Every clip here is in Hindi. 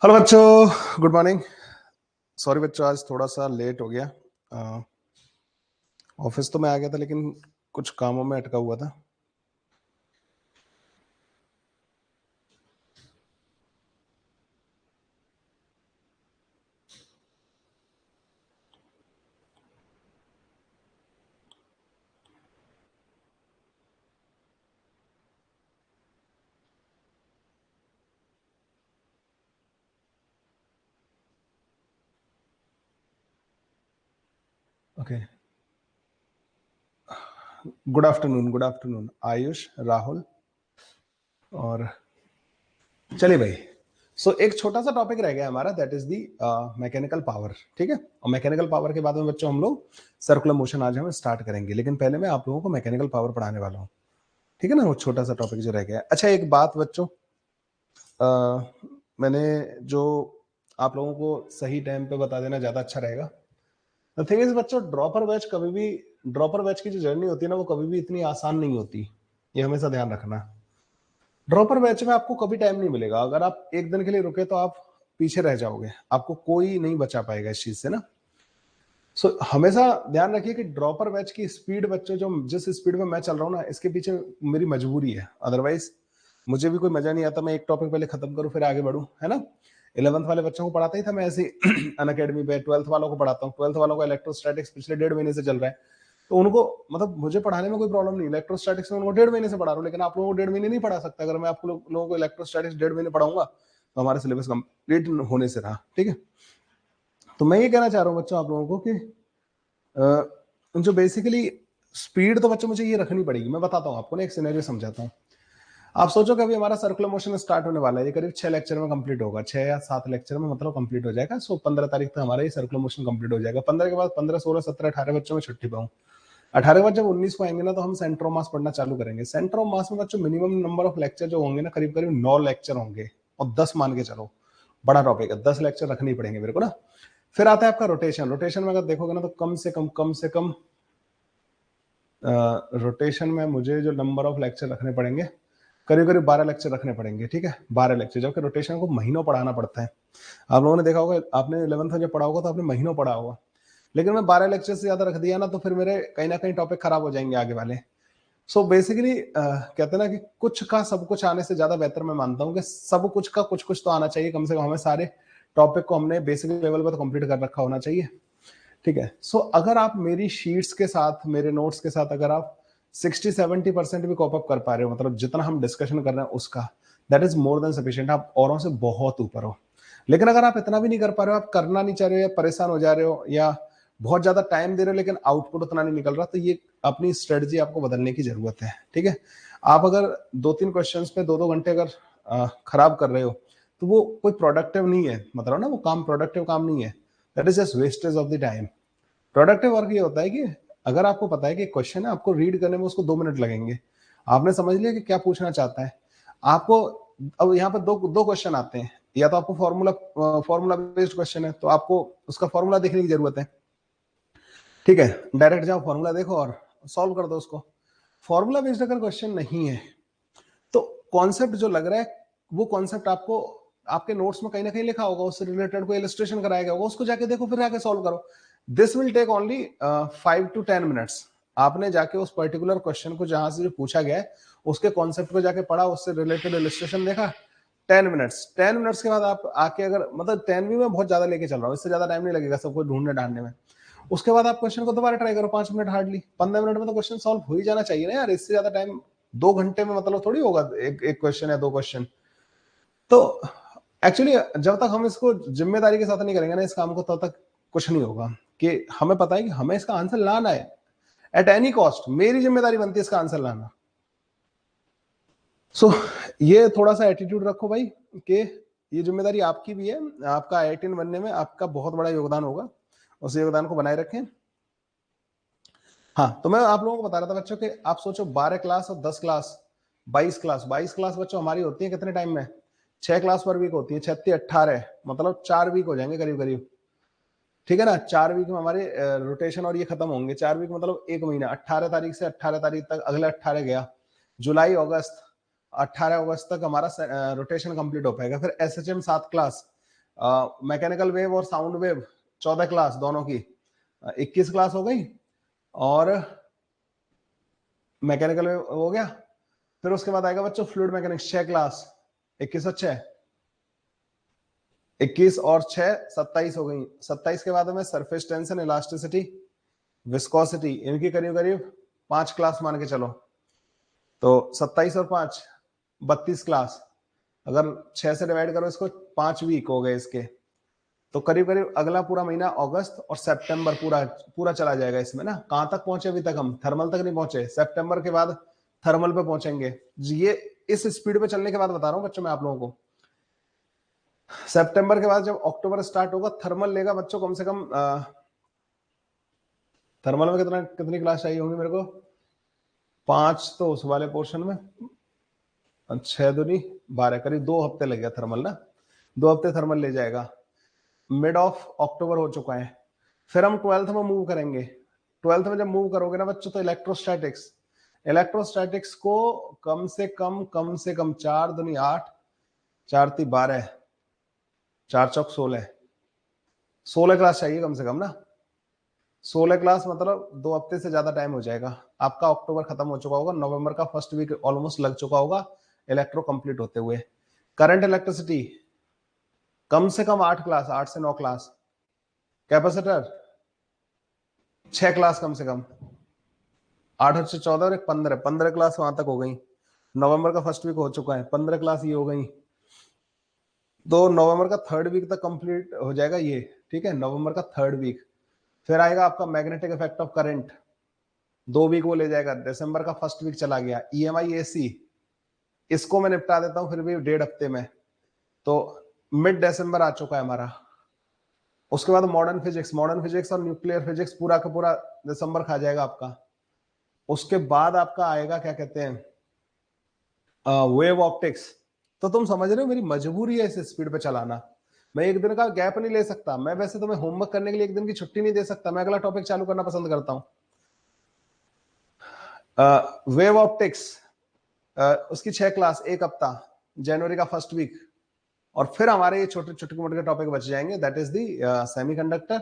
हेलो बच्चों, गुड मॉर्निंग। सॉरी बच्चों, आज थोड़ा सा लेट हो गया। ऑफिस तो मैं आ गया था लेकिन कुछ कामों में अटका हुआ था। Okay, good afternoon. Good afternoon Ayush, Rahul और चलिए भाई। एक छोटा सा टॉपिक रह गया हमारा, that is the mechanical power. ठीक है, और मैकेनिकल पावर के बाद में बच्चों हम लोग सर्कुलर मोशन आज हम स्टार्ट करेंगे, लेकिन पहले मैं आप लोगों को मैकेनिकल पावर पढ़ाने वाला हूँ। ठीक है ना, वो छोटा सा टॉपिक जो रह गया। अच्छा, एक बात बच्चों, मैंने जो आप लोगों को सही टाइम पे बता देना ज्यादा अच्छा रहेगा। द थिंग इज बच्चों, ड्रॉपर बैच की जो जर्नी होती है ना, वो कभी भी इतनी आसान नहीं होती। ये हमेशा ध्यान रखना। ड्रॉपर बैच में आपको कभी टाइम नहीं मिलेगा। अगर आप एक दिन के लिए रुके तो आप पीछे रह जाओगे, आपको कोई नहीं बचा पाएगा इस चीज से ना। हमेशा ध्यान रखिए कि ड्रॉपर बैच की स्पीड, बच्चों जो जिस स्पीड में मैं चल रहा हूँ ना, इसके पीछे मेरी मजबूरी है। अदरवाइज मुझे भी कोई मजा नहीं आता मैं एक टॉपिक पहले खत्म करूँ फिर आगे बढ़ूँ, है ना। 11th वाले बच्चों को पढ़ाता ही था मैं ऐसे अन अकेडमी पे। 12th वालों को पढ़ाता हूँ। 12th वालों को इलेक्ट्रोस्टैटिक्स पिछले 1.5 महीने से चल रहा है, तो उनको मतलब मुझे पढ़ाने में कोई प्रॉब्लम नहीं। इलेक्ट्रोस्टैटिक्स में उनको 1.5 महीने से पढ़ा रहा हूँ, लेकिन आप लोगों को 1.5 महीने नहीं पढ़ा सकता। अगर मैं आप लोगों को इलेक्ट्रोस्टैटिक्स 1.5 महीने पढ़ाऊंगा तो हमारा सिलेबस कंप्लीट होने से रहा। ठीक है, तो मैं ये कहना चाह रहा हूँ बच्चों आप लोगों को कि जो बेसिकली स्पीड तो बच्चों मुझे ये रखनी पड़ेगी। मैं बताता हूँ आपको ना, एक सिनेरियो समझाता हूँ। आप सोचो कि अभी हमारा सर्कुलर मोशन स्टार्ट होने वाला है। ये करीब 6 लेक्चर में कंप्लीट होगा, 6 या 7 लेक्चर में मतलब कंप्लीट हो जाएगा। 15 तारीख तक हमारा ये सर्कुलर मोशन कंप्लीट हो जाएगा। 15 के बाद 15, 16, 17, 18 बच्चों में छुट्टी पाऊँ। 18 के बाद जब 19 को आएंगे ना, तो हम सेंटर ऑफ मास पढ़ना चालू करेंगे। सेंटर ऑफ मास में बच्चों मिनिमम नंबर ऑफ लेक्चर जो होंगे ना, करीब करीब 9 लेक्चर होंगे। और 10 मान के चलो, बड़ा टॉपिक है, 10 लेक्चर रखने ही पड़ेंगे मेरे को ना। फिर आता है आपका रोटेशन। रोटेशन में अगर देखोगे ना, तो कम से कम रोटेशन में मुझे जो नंबर ऑफ लेक्चर रखने पड़ेंगे, करीब करीब 12 लेक्चर रखने पड़ेंगे। ठीक है, 12 लेक्चर, जबकि रोटेशन को महीनों पढ़ाना पड़ता है। आप लोगों ने देखा होगा, आपने 11th में जब पढ़ा होगा तो आपने महीनों पढ़ा होगा, लेकिन मैं 12 लेक्चर से ज्यादा रख दिया ना, तो फिर मेरे कहीं ना कहीं टॉपिक खराब हो जाएंगे आगे वाले। बेसिकली कहते हैं ना कि कुछ का सब कुछ आने से ज्यादा बेहतर मैं मानता हूँ कि सब कुछ का कुछ कुछ तो आना चाहिए। कम से कम हमें सारे टॉपिक को हमने बेसिक लेवल पर तो कंप्लीट कर रखा होना चाहिए। ठीक है, अगर आप मेरी शीट्स के साथ, मेरे नोट्स के साथ अगर आप 60-70% भी कॉप अप कर पा रहे हो, मतलब जितना हम डिस्कशन कर रहे हैं उसका, that is more than sufficient. आप औरों से बहुत ऊपर हो। लेकिन अगर आप इतना भी नहीं कर पा रहे हो, आप करना नहीं चाह रहे हो, या परेशान हो जा रहे हो, या बहुत ज्यादा टाइम दे रहे हो लेकिन आउटपुट उतना नहीं निकल रहा, तो ये अपनी स्ट्रेटजी आपको बदलने की जरूरत है। ठीक है, आप अगर 2-3 क्वेश्चंस पे 2-2 घंटे अगर खराब कर रहे हो, तो वो कोई प्रोडक्टिव नहीं है, मतलब ना वो काम प्रोडक्टिव काम नहीं है। That is just wastage of the time. Productive work ये होता है कि अगर आपको पता है कि क्वेश्चन है, आपको रीड करने में उसको 2 मिनट लगेंगे, आपने समझ लिया कि क्या पूछना चाहता है आपको। अब यहाँ पर दो दो क्वेश्चन आते हैं, या तो आपको फॉर्मूला बेस्ड क्वेश्चन है, तो आपको उसका फॉर्मूला देखने की जरूरत है। ठीक है, डायरेक्ट जाओ फॉर्मूला देखो और सॉल्व कर दो उसको। फॉर्मूला बेस्ड अगर क्वेश्चन नहीं है, तो कॉन्सेप्ट जो लग रहा है, वो कॉन्सेप्ट आपको आपके नोट्स में कहीं ना कहीं लिखा होगा, उससे रिलेटेड कोई इलस्ट्रेशन कराया गया होगा, उसको जाके देखो, फिर जाके सॉल्व करो। This will take only 5 to 10 minutes. आपने जाके उस पर्टिकुलर क्वेश्चन को जहां से जो पूछा गया है, उसके कॉन्सेप्ट को जाके पढ़ा, उससे रिलेटेड इलस्ट्रेशन देखा। 10 मिनट्स के बाद आप आके, अगर मतलब 10 भी मैं बहुत ज्यादा लेके चल रहा हूँ, इससे ज्यादा टाइम नहीं लगेगा सबको ढूंढने ढांढने में। उसके बाद आप क्वेश्चन को दोबारा ट्राई करो, 5 मिनट, हार्डली 15 मिनट में तो क्वेश्चन सॉल्व हो ही जाना चाहिए ना यार। इससे ज्यादा टाइम 2 घंटे में मतलब थोड़ी होगा एक क्वेश्चन या 2 क्वेश्चन। तो एक्चुअली जब तक हम इसको जिम्मेदारी के साथ नहीं करेंगे ना इस काम को, तब तक कुछ नहीं होगा। कि हमें पता है कि हमें इसका आंसर लाना है एट एनी कॉस्ट। मेरी जिम्मेदारी बनती है इसका आंसर लाना। ये थोड़ा सा एटीट्यूड रखो भाई, कि ये जिम्मेदारी आपकी भी है। आपका IITian बनने में आपका बहुत बड़ा योगदान होगा, उस योगदान को बनाए रखें। हाँ, तो मैं आप लोगों को बता रहा था बच्चों कि आप सोचो 12 क्लास और 10 क्लास, 22 क्लास बच्चों हमारी होती है कितने टाइम में? 6 क्लास पर वीक होती है, 36-18, मतलब 4 वीक हो जाएंगे करीब करीब। ठीक है ना, 4 वीक में हमारे रोटेशन और ये खत्म होंगे। 4 वीक मतलब 1 महीना, 18 तारीख से 18 तारीख तक, अगले 18 गया जुलाई अगस्त, 18 अगस्त तक हमारा रोटेशन कंप्लीट हो पाएगा। फिर SHM 7 क्लास, मैकेनिकल वेव और साउंड वेव 14 क्लास दोनों की 21 क्लास हो गई, और मैकेनिकल वेव हो गया। फिर उसके बाद आएगा बच्चों फ्लूइड मैकेनिक्स 6 क्लास, 21 और 6, 21 और 6 27 हो गई। 27 के बाद में सरफेस टेंशन, इलास्टिसिटी, विस्कोसिटी, इनकी करीब करीब 5 क्लास मान के चलो। तो 27 और 5 32 क्लास। अगर 6 से डिवाइड करो इसको, 5 वीक हो गए इसके। तो करीब करीब अगला पूरा महीना अगस्त और सितंबर पूरा पूरा चला जाएगा इसमें ना। कहां तक पहुंचे अभी तक? हम थर्मल तक नहीं पहुंचे, सितंबर के बाद थर्मल पे पहुंचेंगे। ये इस स्पीड पे चलने के बाद बता रहा हूं बच्चों मैं आप लोगों को। सितंबर के बाद जब अक्टूबर स्टार्ट होगा, थर्मल लेगा बच्चों कम से कम थर्मल में कितनी क्लास चाहिए होंगी मेरे को? 5 तो उस वाले पोर्शन में, 6 दूनी 12, करीब 2 हफ्ते लगेगा थर्मल ना। 2 हफ्ते थर्मल ले जाएगा। मिड ऑफ अक्टूबर हो चुका है। फिर हम 12th में मूव करेंगे। 12th में जब मूव करोगे ना बच्चों, तो इलेक्ट्रोस्टैटिक्स, इलेक्ट्रोस्टैटिक्स को कम से कम 4 दूनी 8, 4 ती 12, 4 चौक 16 क्लास चाहिए कम से कम ना। 16 क्लास मतलब 2 हफ्ते से ज्यादा टाइम हो जाएगा आपका। अक्टूबर खत्म हो चुका होगा, नवंबर का फर्स्ट वीक ऑलमोस्ट लग चुका होगा इलेक्ट्रो कंप्लीट होते हुए। करंट इलेक्ट्रिसिटी कम से कम 8 क्लास, 8 से 9 क्लास। कैपेसिटर 6 क्लास कम से कम, 8 और 14 और एक 15 क्लास वहां तक हो गई। नवंबर का फर्स्ट वीक हो चुका है, 15 क्लास ये हो गई। तो नवंबर का थर्ड वीक तक कंप्लीट हो जाएगा ये, ठीक है, नवंबर का थर्ड वीक। फिर आएगा आपका magnetic effect of current, 2 week वो ले जाएगा। दिसंबर का फर्स्ट वीक चला गया। ईएमआई एसी, इसको मैं निपटा देता हूं फिर भी 1.5 हफ्ते में। तो मिड दिसंबर आ चुका है हमारा। उसके बाद मॉडर्न फिजिक्स और न्यूक्लियर फिजिक्स पूरा का पूरा दिसंबर खा जाएगा आपका। उसके बाद आपका आएगा क्या कहते हैं, वेव ऑप्टिक्स। तो तुम समझ रहे हो मेरी मजबूरी है इस स्पीड पे चलाना। मैं एक दिन का गैप नहीं ले सकता। मैं वैसे तुम्हें होमवर्क करने के लिए एक दिन की छुट्टी नहीं दे सकता, मैं अगला टॉपिक चालू करना पसंद करता हूं। वेव ऑप्टिक्स उसकी 6 क्लास, 1 हफ्ता, जनवरी का फर्स्ट वीक। और फिर हमारे ये छोटे छोटे मोटे टॉपिक बच जाएंगे, दैट इज दी सेमीकंडक्टर,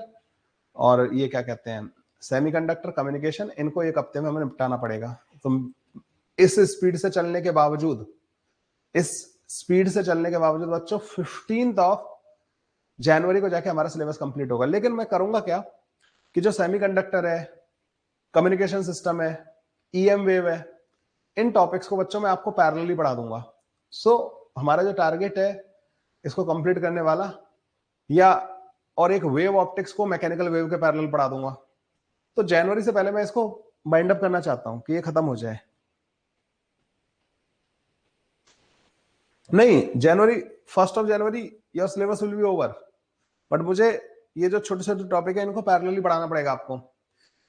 और ये क्या कहते हैं, सेमीकंडक्टर, कम्युनिकेशन। इनको 1 हफ्ते में हमें निपटाना पड़ेगा। तो इस स्पीड से चलने के बावजूद, बच्चों 15 ऑफ जनवरी को जाके हमारा सिलेबस कंप्लीट होगा। लेकिन मैं करूंगा क्या कि जो सेमीकंडक्टर है, कम्युनिकेशन सिस्टम है, ईएम वेव है, इन टॉपिक्स को बच्चों मैं आपको पैरेलली पढ़ा दूंगा। सो हमारा जो टारगेट है इसको कंप्लीट करने वाला, या और एक वेव ऑप्टिक्स को मैकेनिकल वेव के पैरेलल पढ़ा दूंगा। तो जनवरी से पहले मैं इसको बाइंड अप करना चाहता हूं कि ये खत्म हो जाए। नहीं, जनवरी, 1 January your syllabus will be over. But मुझे ये जो छोटे छोटे टॉपिक है इनको पैरेलली पढ़ाना पड़ेगा आपको।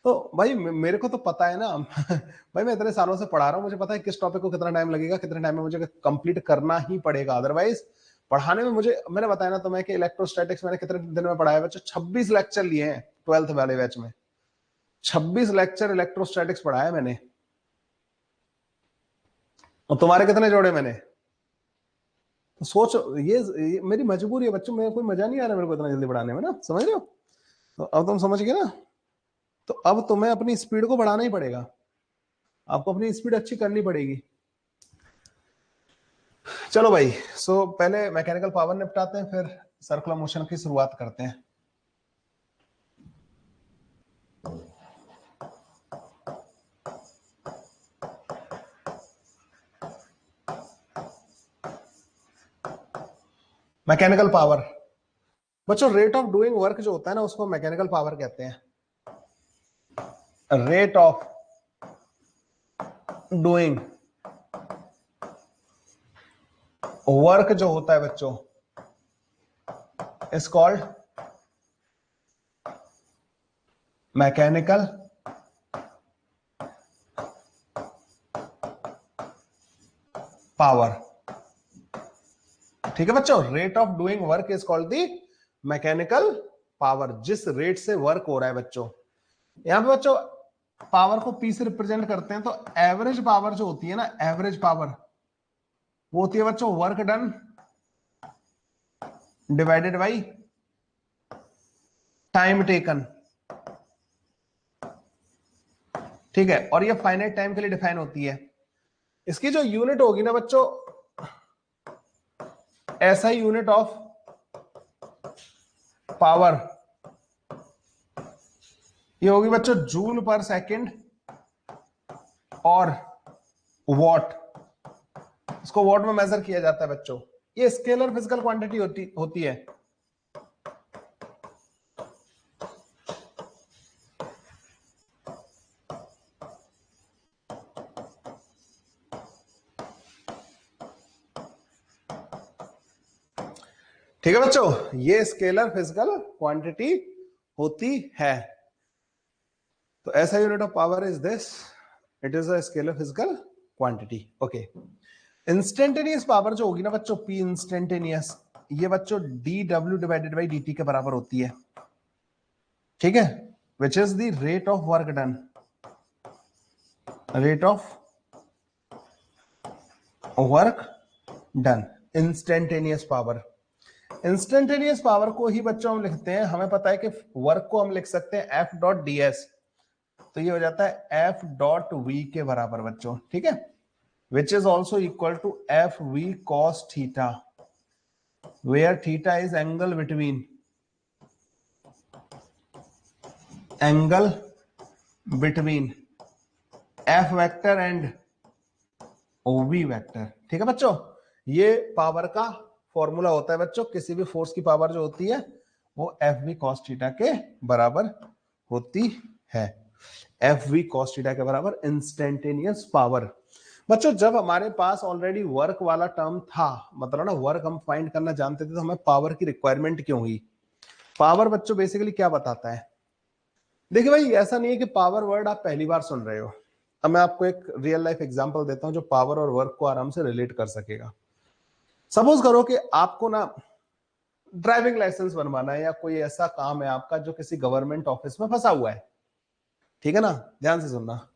तो भाई मेरे को तो पता है ना भाई मैं इतने सालों से पढ़ा रहा हूँ, मुझे पता है किस टॉपिक को कितना टाइम लगेगा, कितने टाइम में मुझे कंप्लीट करना ही पड़ेगा। अदरवाइज पढ़ाने में मैंने बताया ना तुम्हें कि इलेक्ट्रोस्टैटिक्स मैंने कितने दिन में पढ़ाया बच्चों, 26 लेक्चर लिए हैं 12th वाले बैच में। 26 लेक्चर इलेक्ट्रोस्टैटिक्स पढ़ाया मैंने। और तुम्हारे कितने जोड़े मैंने? तो सोचो, ये मेरी मजबूरी है बच्चों, मेरे कोई मजा नहीं आ रहा मेरे को इतना जल्दी पढ़ाने में ना, समझ रहे हो? तो अब तुम समझ गए ना। तो अब तुम्हें अपनी स्पीड को बढ़ाना ही पड़ेगा, आपको अपनी स्पीड अच्छी करनी पड़ेगी। चलो भाई, सो पहले मैकेनिकल पावर निपटाते हैं, फिर सर्कुलर मोशन की शुरुआत करते हैं। मैकेनिकल पावर बच्चों, रेट ऑफ डूइंग वर्क जो होता है ना, उसको मैकेनिकल पावर कहते हैं। रेट ऑफ डूइंग वर्क जो होता है बच्चों, इज कॉल्ड मैकेनिकल पावर। ठीक है बच्चों, rate of doing work is called the mechanical power. जिस रेट से वर्क हो रहा है बच्चों, यहां पे बच्चों पावर को पी से रिप्रेजेंट करते हैं। तो एवरेज पावर जो होती है ना, एवरेज पावर वो होती है बच्चों work done divided by time taken, ठीक है, और ये फाइनाइट टाइम के लिए डिफाइन होती है। इसकी जो यूनिट होगी ना बच्चों, ऐसा यूनिट ऑफ पावर, ये होगी बच्चों जूल पर सेकंड और वॉट, इसको वॉट में मेजर किया जाता है बच्चों। ये स्केलर फिजिकल क्वांटिटी होती है। ठीक है बच्चों, ये स्केलर फिजिकल क्वांटिटी होती है। तो ऐसा unit of power is this, it is a scalar physical quantity. Okay, instantaneous power जो होगी ना बच्चों, पी इंस्टेंटेनियस, ये बच्चों D W divided by D T के बराबर होती है, ठीक है, which is the rate of work done, rate of work done, instantaneous power. Instantaneous power को ही बच्चों हम लिखते हैं, हमें पता है कि वर्क को हम लिख सकते हैं एफ डॉट डी एस, तो ये हो जाता है एफ डॉट वी के बराबर बच्चों, ठीक है, which is also equal to F V cos theta, where theta is angle between F vector and OV vector. ठीक है बच्चों, ये पावर का फॉर्मूला होता है बच्चों, किसी भी फोर्स की पावर जो होती है वो एफ वी कॉस थीटा के बराबर होती है, एफ वी कॉस थीटा के बराबर इंस्टेंटेनियस पावर। बच्चों जब हमारे पास ऑलरेडी वर्क वाला टर्म था, मतलब ना वर्क हम फाइंड करना जानते थे, तो हमें पावर की रिक्वायरमेंट क्यों हुई? पावर बच्चों बेसिकली क्या बताता है? देखिए भाई, ऐसा नहीं है कि पावर वर्ड आप पहली बार सुन रहे हो। अब मैं आपको एक रियल लाइफ एग्जांपल देता हूं जो पावर और वर्क को आराम से रिलेट कर सकेगा। सपोज करो कि आपको ना ड्राइविंग लाइसेंस बनवाना है, या कोई ऐसा काम है आपका जो किसी गवर्नमेंट ऑफिस में फंसा हुआ है, ठीक है ना, ध्यान से सुनना।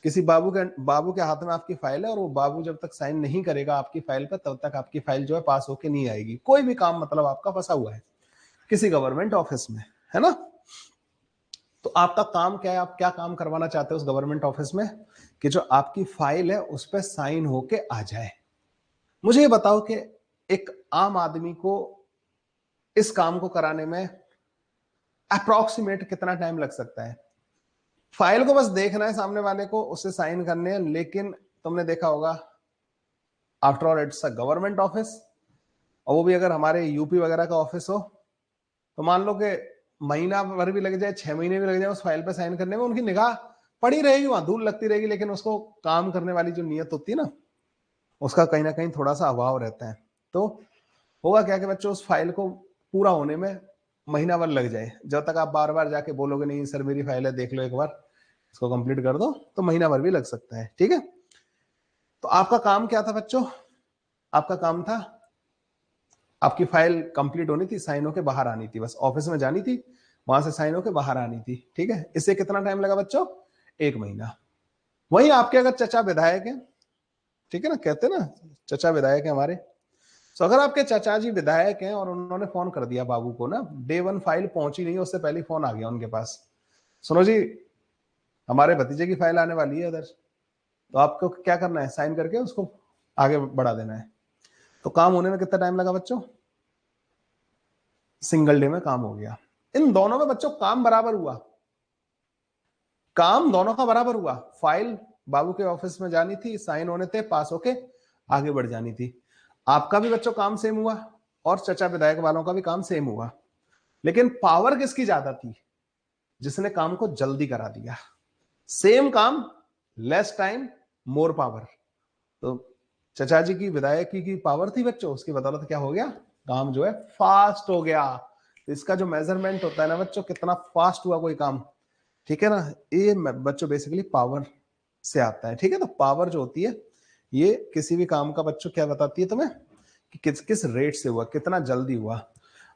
किसी बाबू के हाथ में आपकी फाइल है, और वो बाबू जब तक साइन नहीं करेगा आपकी फाइल पर, तब तक आपकी फाइल जो है पास होके नहीं आएगी। कोई भी काम मतलब आपका फंसा हुआ है किसी गवर्नमेंट ऑफिस में, है ना। तो आपका काम क्या है, आप क्या काम करवाना चाहते हो उस गवर्नमेंट ऑफिस में, कि जो आपकी फाइल है उस पर साइन होके आ जाए। मुझे ये बताओ कि एक आम आदमी को इस काम को कराने में अप्रोक्सीमेट कितना टाइम लग सकता है? फाइल को बस देखना है सामने वाले को, उससे साइन करने हैं, लेकिन तुमने देखा होगा after all it's a government office, और वो भी अगर हमारे यूपी वगैरह का ऑफिस हो, तो मान लो कि महीना भर भी लग जाए, 6 महीने भी लग जाए उस फाइल पे साइन करने में, उनकी निगाह पड़ी रहेगी, वहां धूल लगती रहेगी, लेकिन उसको काम करने वाली जो नियत होती है ना, उसका कहीं ना कहीं थोड़ा सा अभाव रहता है। तो होगा क्या कि बच्चों उस फाइल को पूरा होने में महीना भर लग जाए, जब तक आप बार बार जाके बोलोगे नहीं सर मेरी फाइल है देख लो एक बार, इसको कंप्लीट कर दो, तो महीना भर भी लग सकता है। ठीक है, तो आपका काम क्या था बच्चों? आपका काम था, आपकी फाइल कंप्लीट होनी थी, साइन होके बाहर आनी थी, बस ऑफिस में जानी थी, वहां से साइन होके बाहर आनी थी। ठीक है, इससे कितना टाइम लगा बच्चों? 1 महीना। वहीं आपके अगर चचा विधायक हैं, ठीक है ना, कहते हैं ना चचा विधायक है हमारे, तो अगर आपके चाचा जी विधायक हैं और उन्होंने फोन कर दिया बाबू को ना, डे 1 फाइल पहुंची नहीं, उससे पहले फोन आ गया उनके पास, सुनो जी हमारे भतीजे की फाइल आने वाली है उधर, तो आपको क्या करना है, साइन करके उसको आगे बढ़ा देना है। तो काम होने में कितना टाइम लगा बच्चों? सिंगल डे में काम हो गया। इन दोनों में बच्चों काम बराबर हुआ, काम दोनों का बराबर हुआ। फाइल बाबू के ऑफिस में जानी थी, साइन होने थे, पास होके आगे बढ़ जानी थी। आपका भी बच्चों काम सेम हुआ, और चचा विधायक वालों का भी काम सेम हुआ, लेकिन पावर किसकी ज्यादा थी? जिसने काम को जल्दी करा दिया। सेम काम, लेस टाइम, मोर पावर। तो चचा जी की विधायकी की पावर थी बच्चों, उसकी बदौलत क्या हो गया, काम जो है फास्ट हो गया। तो इसका जो मेजरमेंट होता है ना बच्चों, कितना फास्ट हुआ कोई काम, ठीक है ना, ये बच्चों बेसिकली पावर से आता है। ठीक है, तो पावर जो होती है ये किसी भी काम का बच्चों क्या बताती है तुम्हें, कि किस किस रेट से हुआ, कितना जल्दी हुआ।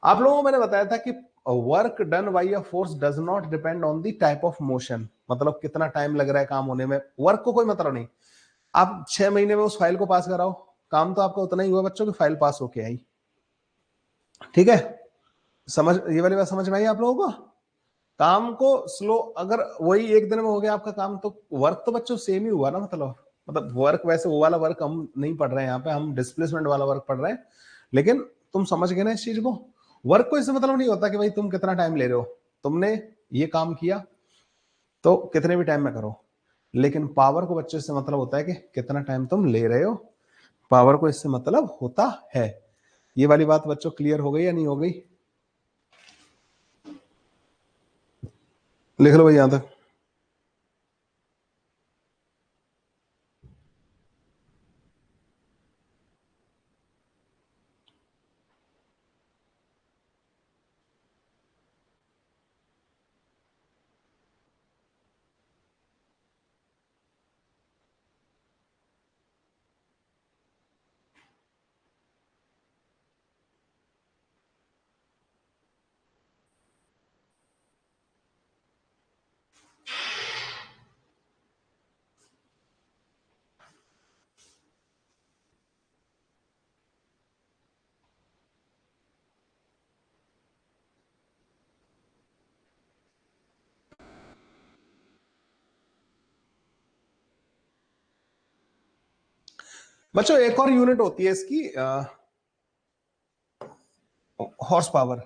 आप लोगों को मैंने बताया था कि work done by a force does not depend on the type of motion, मतलब कितना टाइम लग रहा है काम होने में, वर्क को कोई मतलब नहीं। आप 6 महीने में उस फाइल को पास कराओ, काम तो आपका उतना ही हुआ बच्चों की फाइल पास होके आई। ठीक है, समझ, ये वाली बात समझ में आई आप लोगों को? काम को स्लो, अगर वही एक दिन में हो गया आपका काम, तो वर्क तो बच्चों सेम ही हुआ ना, मतलब वर्क वैसे वो वाला वर्क हम नहीं पढ़ रहे हैं यहाँ पे, हम डिस्प्लेसमेंट वाला वर्क पढ़ रहे हैं। लेकिन तुम समझ गए ना इस चीज को? वर्क को इससे मतलब नहीं होता कि भाई तुम कितना टाइम ले रहे हो, तुमने ये काम किया तो कितने भी टाइम में करो, लेकिन पावर को बच्चों से मतलब होता है कि कितना टाइम तुम ले रहे हो, पावर को इससे मतलब होता है। ये वाली बात बच्चों क्लियर हो गई या नहीं हो गई? लिख लो भाई यहां तक। बच्चों एक और यूनिट होती है इसकी, horse power.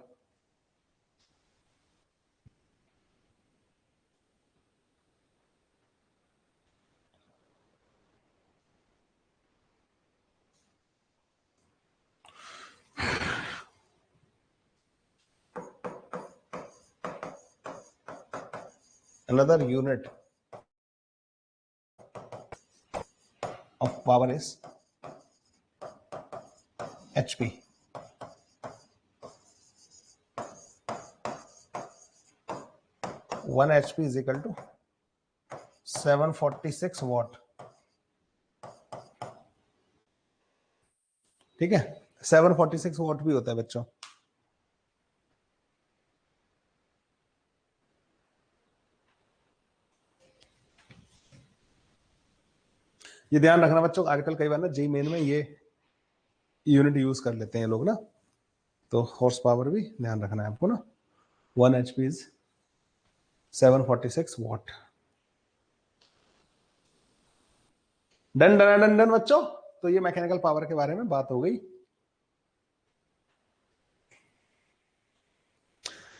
Another unit of power is HP. 1 HP is equal to 746 what. ठीक है, 746 वॉट भी होता है बच्चों। ये ध्यान रखना बच्चों, आजकल कई बार ना जी मेन में ये यूनिट यूज कर लेते हैं लोग ना, तो हॉर्स पावर भी ध्यान रखना है आपको ना। 1 HP is 746 what. Done done done done बच्चों, तो ये मैकेनिकल पावर के बारे में बात हो गई।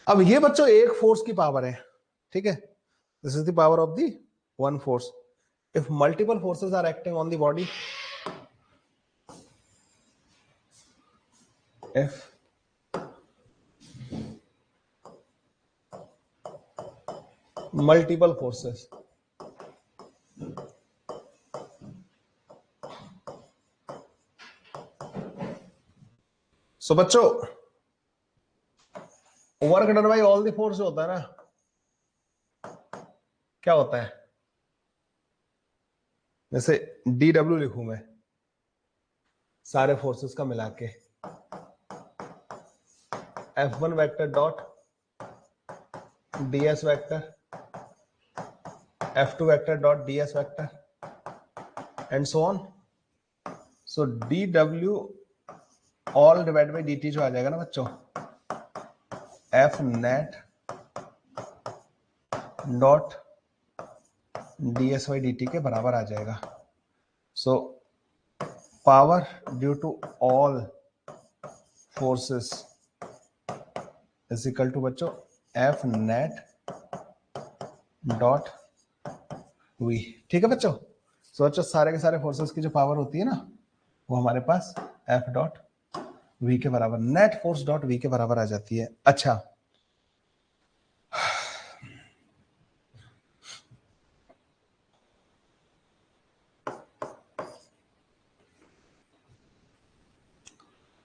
अब ये बच्चों एक फोर्स की पावर है, ठीक है, this is the power of the one force. If multiple forces are acting on the body, if multiple forces so बच्चों work done by all the force होता है ना, क्या होता है? जैसे DW लिखूं मैं सारे फोर्सेस का मिला के, F1 vector dot DS vector, F2 vector dot DS vector and so on. So DW all divide by DT जो आ जाएगा ना बच्चों, F net dot DS by DT के बराबर आ जाएगा। So power due to all forces is equal to बच्चों F नेट डॉट V। ठीक है बच्चों, सो बच्चों सारे के सारे फोर्सेस की जो पावर होती है ना, वो हमारे पास F डॉट V के बराबर, नेट फोर्स डॉट V के बराबर आ जाती है। अच्छा,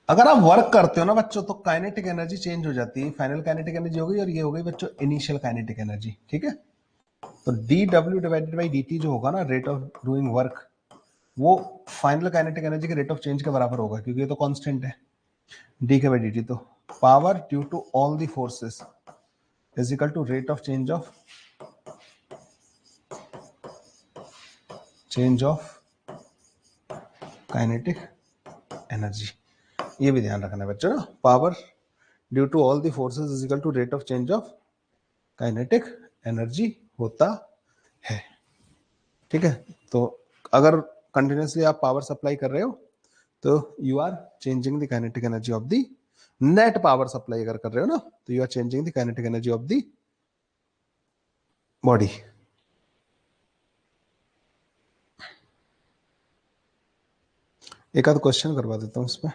अगर आप वर्क करते हो ना बच्चों, तो काइनेटिक एनर्जी चेंज हो जाती है। फाइनल काइनेटिक एनर्जी हो गई और ये हो गई बच्चों इनिशियल काइनेटिक एनर्जी। ठीक है, तो DW डिवाइडेड बाई DT जो होगा ना, रेट ऑफ डूइंग वर्क, वो फाइनल काइनेटिक एनर्जी के रेट ऑफ चेंज के बराबर होगा, क्योंकि ये तो कांस्टेंट है डी के बाई DT। तो power due to all the forces is equal to rate of change of kinetic energy. ये भी ध्यान रखना है बच्चों ना, power due to all the forces is equal to rate of change of kinetic energy होता है। ठीक है, तो अगर कंटिन्यूसली आप पावर सप्लाई कर रहे हो तो you are changing the kinetic energy of the net power supply अगर कर रहे हो ना, तो you are changing the kinetic energy of the body. एक आध क्वेश्चन करवा देता हूं इसमें।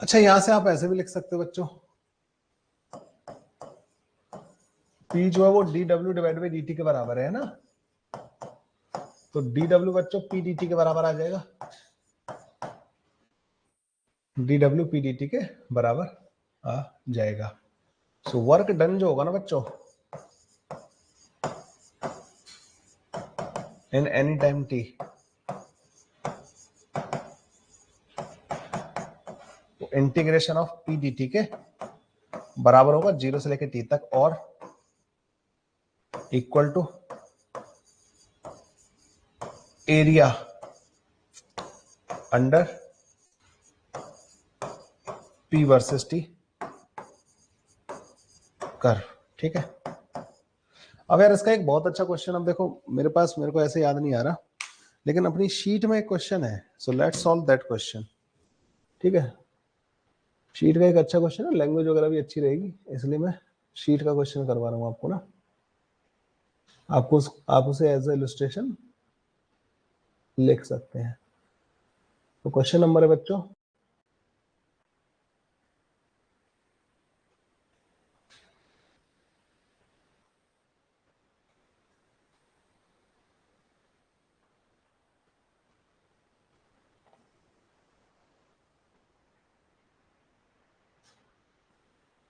अच्छा, यहां से आप ऐसे भी लिख सकते हो बच्चों, P जो है वो dw डिवाइड बाई dt के बराबर है ना, तो dw बच्चों p dt के बराबर आ जाएगा, dw p dt के बराबर आ जाएगा। सो वर्क डन जो होगा ना बच्चों इन एनी टाइम t, तो इंटीग्रेशन ऑफ p dt के बराबर होगा 0 से लेकर t तक, और equal to area under p versus t curve. ठीक है, अब यार इसका एक बहुत अच्छा क्वेश्चन, अब देखो मेरे को ऐसे याद नहीं आ रहा, लेकिन अपनी शीट में एक क्वेश्चन है, so let's solve that question. ठीक है, शीट का एक अच्छा क्वेश्चन है, लैंग्वेज वगैरह भी अच्छी रहेगी, इसलिए मैं शीट का क्वेश्चन करवा रहा हूँ आपको ना, आप उसे एज ए इलस्ट्रेशन लिख सकते हैं। तो क्वेश्चन नंबर है बच्चों,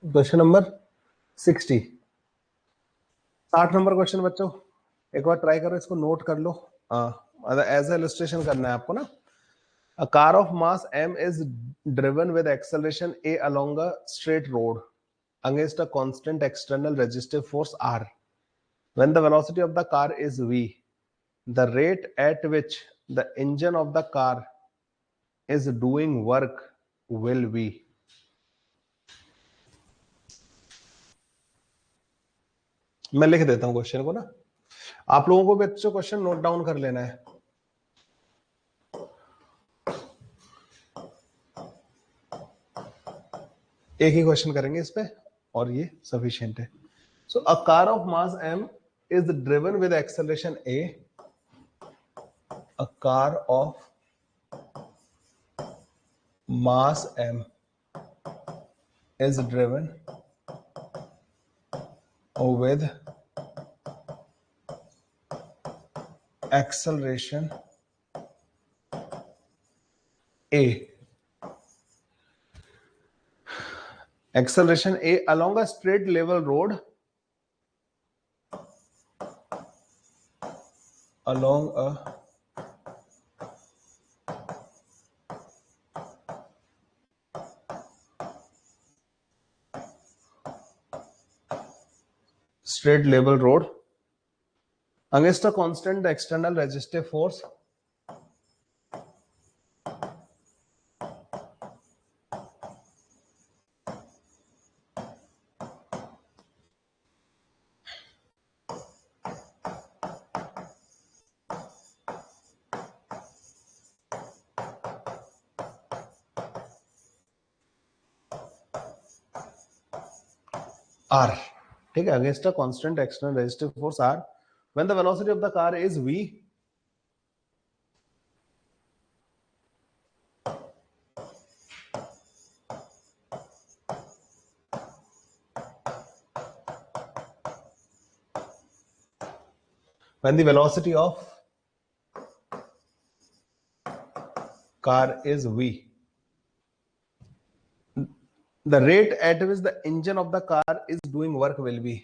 क्वेश्चन नंबर 60, 60 नंबर क्वेश्चन बच्चों, एक बार ट्राई करो, इसको नोट कर लो, एज ए इलस्ट्रेशन करना है आपको ना। A car of mass m is driven with acceleration a along a straight road against a constant external resistive force r. When the velocity of the car is v, the rate at which the engine of the car is doing work will be। मैं लिख देता हूं क्वेश्चन को ना, आप लोगों को भी अच्छे क्वेश्चन नोट डाउन कर लेना है। एक ही क्वेश्चन करेंगे इस पे और ये सफिशिएंट है। So a car of mass m is driven with acceleration a, a car of mass m is driven with acceleration a, acceleration a along a straight level road, along a straight level road against a constant external resistive force r, ठीक है, against a constant external resistive force r when the velocity of the car is v, when the velocity of car is v, the rate at which the engine of the car is doing work will be,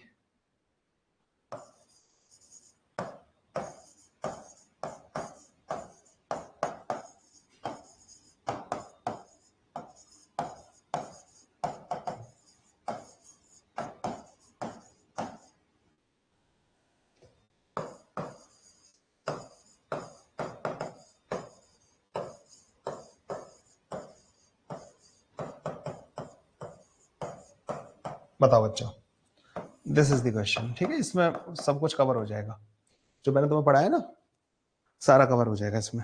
बताओ बच्चों, दिस इज द क्वेश्चन, ठीक है, इसमें सब कुछ कवर हो जाएगा, जो मैंने तुम्हें पढ़ाया ना सारा कवर हो जाएगा इसमें।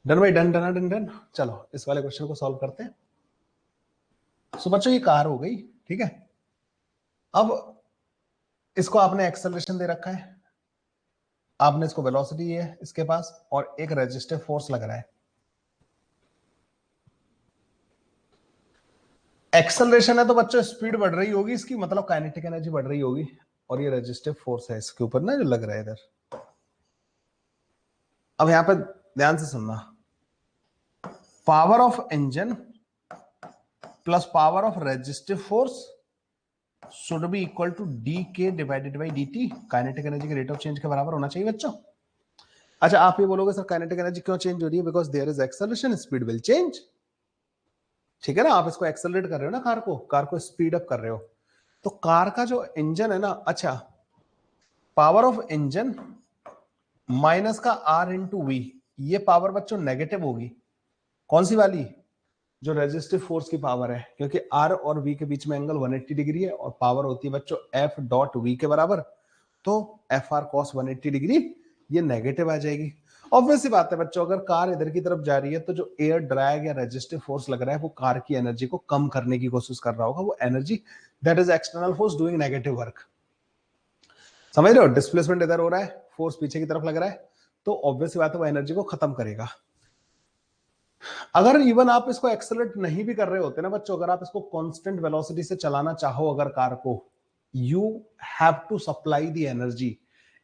डन भाई, डन डन डन डन। चलो इस वाले क्वेश्चन को सॉल्व करते हैं। सो बच्चों ये कार हो गई, ठीक है। अब इसको आपने एक्सेलरेशन दे रखा है, आपने इसको वेलोसिटी है इसके पास, और एक रेजिस्टिव फोर्स लग रहा है। एक्सेलरेशन है तो बच्चों स्पीड बढ़ रही होगी इसकी, मतलब काइनेटिक एनर्जी बढ़ रही होगी, और ये रेजिस्टिव फोर्स है इसके ऊपर ना जो लग रहा है इधर। अब यहां पर ध्यान से सुनना, power of engine plus power of resistive force should be equal to D K divided by D T, kinetic energy के रेट ऑफ चेंज के बराबर होना चाहिए बच्चों। अच्छा आप ये बोलोगे सर काइनेटिक एनर्जी क्यों चेंज हो रही है? Because there is acceleration, speed will change, ठीक है ना। आप इसको एक्सेलरेट कर रहे हो ना, कार को स्पीड अप कर रहे हो, तो कार का जो इंजन है ना, अच्छा पावर ऑफ इंजन माइनस का आर इंटू वी, ये पावर बच्चों नेगेटिव होगी। कौन सी वाली? जो रेजिस्टिव फोर्स की पावर है, क्योंकि आर और वी के बीच में एंगल 180 डिग्री है, और पावर होती है बच्चों एफ डॉट वी के बराबर, तो एफ आर कॉस 180 डिग्री ये नेगेटिव आ जाएगी। ऑब्वियस सी बात है बच्चों, अगर कार इधर की तरफ जा रही है तो जो एयर ड्रैग या रेजिस्टिव फोर्स लग रहा है वो कार की एनर्जी को कम करने की कोशिश कर रहा होगा, वो energy that is external force doing negative work. समझ रहे हो? डिस्प्लेसमेंट इधर हो रहा है, फोर्स पीछे की तरफ लग रहा है, तो ऑब्वियस बात है वो एनर्जी को खत्म करेगा। अगर इवन आप इसको एक्सेलरेट नहीं भी कर रहे होते ना बच्चों, अगर आप इसको कांस्टेंट वेलोसिटी से चलाना चाहो अगर कार को, you have to supply the energy,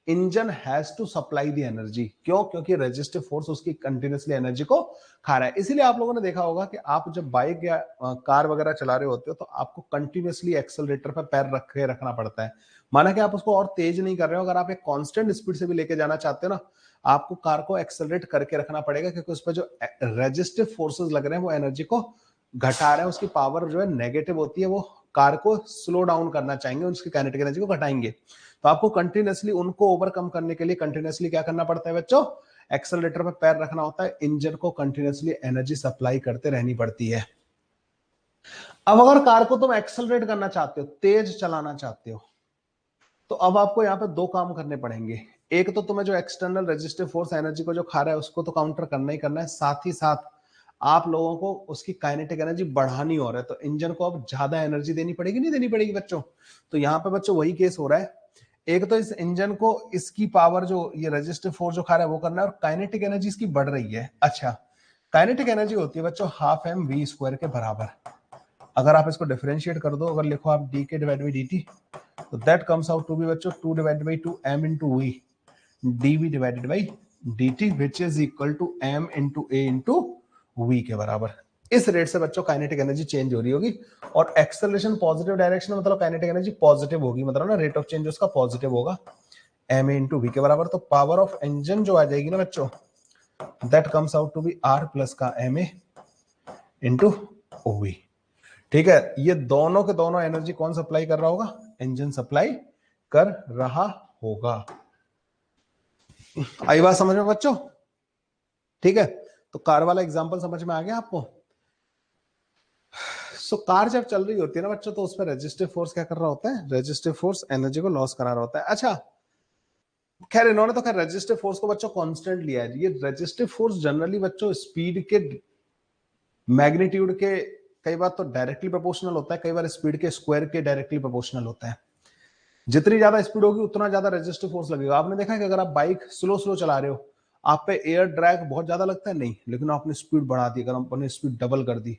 engine has to supply the energy. क्यों? क्योंकि रेजिस्टिव फोर्स उसकी कंटिन्यूसली एनर्जी को खा रहा है। इसीलिए आप लोगों ने देखा होगा कि आप जब बाइक या कार वगैरह चला रहे होते हो तो आपको कंटिन्यूसली एक्सेलरेटर पर पैर रखना पड़ता है। माना कि आप उसको और तेज नहीं कर रहे हो, अगर आप एक कांस्टेंट स्पीड से भी लेके जाना चाहते हो ना, आपको कार को एक्सेलरेट करके रखना पड़ेगा, क्योंकि उस पर जो रेजिस्टिव फोर्सेस लग रहे हैं वो एनर्जी को घटा रहे हैं, उसकी पावर जो है नेगेटिव होती है, वो कार को स्लो डाउन करना चाहेंगे, उसकी काइनेटिक एनर्जी को घटाएंगे। तो आपको कंटिन्यूसली उनको ओवरकम करने के लिए कंटिन्यूसली क्या करना पड़ता है बच्चों? एक्सेलरेटर पर पैर रखना होता है, इंजन को कंटिन्यूसली एनर्जी सप्लाई करते रहनी पड़ती है। अब अगर कार को तुम एक्सेलरेट करना चाहते हो, तेज चलाना चाहते हो, तो अब आपको यहाँ पे दो काम करने पड़ेंगे। एक तो तुम्हें जो एक्सटर्नल रेजिस्टिव फोर्स एनर्जी को जो खा रहा है उसको तो काउंटर करना ही करना है, साथ ही साथ आप लोगों को उसकी काइनेटिक एनर्जी बढ़ानी हो रहा है, तो इंजन को अब ज्यादा एनर्जी देनी पड़ेगी, नहीं देनी पड़ेगी बच्चों? तो यहाँ पे बच्चों वही केस हो रहा है। एक तो इस इंजन को इसकी पावर जो ये रेजिस्टिव फोर्स जो खा रहा है वो करना है, और काइनेटिक एनर्जी इसकी बढ़ रही है। अच्छा, काइनेटिक एनर्जी होती है बच्चों हाफ एम वी स्क्वायर के बराबर। अगर आप इसको डिफरेंशिएट कर दो, अगर लिखो आप D K divide by D T, तो that comes out to be बच्चों 2 divide by 2 m into v dv divided by dt which is equal to m into a into v के बराबर। इस रेट से बच्चों काइनेटिक एनर्जी चेंज हो रही होगी, और एक्सेलरेशन पॉजिटिव डायरेक्शन में मतलब काइनेटिक एनर्जी पॉजिटिव होगी, मतलब ना रेट ऑफ चेंज उसका पॉजिटिव होगा, m into v के बराबर। तो पावर ऑफ इंजन जो आ जाएगी ना बच्चों, that comes out to be r plus का ma into v। ठीक है, ये दोनों के दोनों एनर्जी कौन सप्लाई कर रहा होगा? इंजन सप्लाई कर रहा होगा। आई बात समझ में बच्चों? ठीक है, तो कार वाला एग्जांपल समझ में आ गया आपको? सो कार जब चल रही होती है ना बच्चों, तो उस पर रेजिस्टिव फोर्स क्या कर रहा होता है? रेजिस्टिव फोर्स एनर्जी को लॉस करा रहा होता है। अच्छा, खैर इन्होंने तो खैर रेजिस्टिव फोर्स को बच्चों कांस्टेंट लिया है। ये रेजिस्टिव फोर्स जनरली बच्चों स्पीड के मैग्नीट्यूड के कई बार तो डायरेक्टली प्रोपोर्शनल होता है, कई बार स्पीड के स्क्वायर के डायरेक्टली प्रोपोर्शनल होता है। जितनी ज्यादा स्पीड होगी उतना ज्यादा रेजिस्टिव फोर्स लगेगा। आपने देखा है कि अगर आप बाइक स्लो स्लो चला रहे हो, आप पे एयर ड्रैग बहुत ज्यादा लगता है? नहीं, लेकिन आपने स्पीड बढ़ा दी, अगर आपने स्पीड डबल कर दी,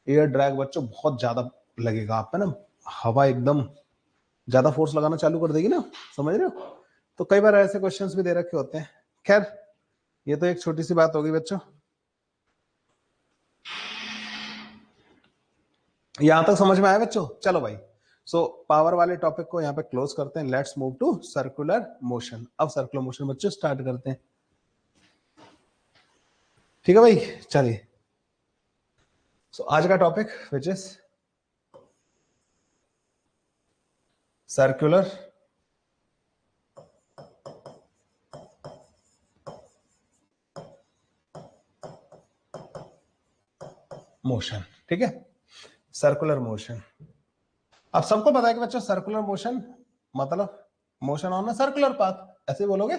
एयर ड्रैग बच्चों बहुत ज्यादा लगेगा आप पे ना, हवा एकदम ज्यादा फोर्स लगाना चालू कर देगी ना, समझ रहे हो? तो कई बार ऐसे क्वेश्चंस भी दे रखे होते हैं। खैर ये तो एक छोटी सी बात होगी बच्चों, यहां तक समझ में आया बच्चों? चलो भाई, सो पावर वाले टॉपिक को यहाँ पे क्लोज करते हैं। Let's move to circular motion. अब सर्कुलर मोशन बच्चों स्टार्ट करते हैं। ठीक है भाई, चलिए। सो आज का topic which is circular motion. ठीक है, सर्कुलर मोशन। अब सबको पता है कि बच्चों सर्कुलर मोशन मतलब motion on a circular path, ऐसे बोलोगे?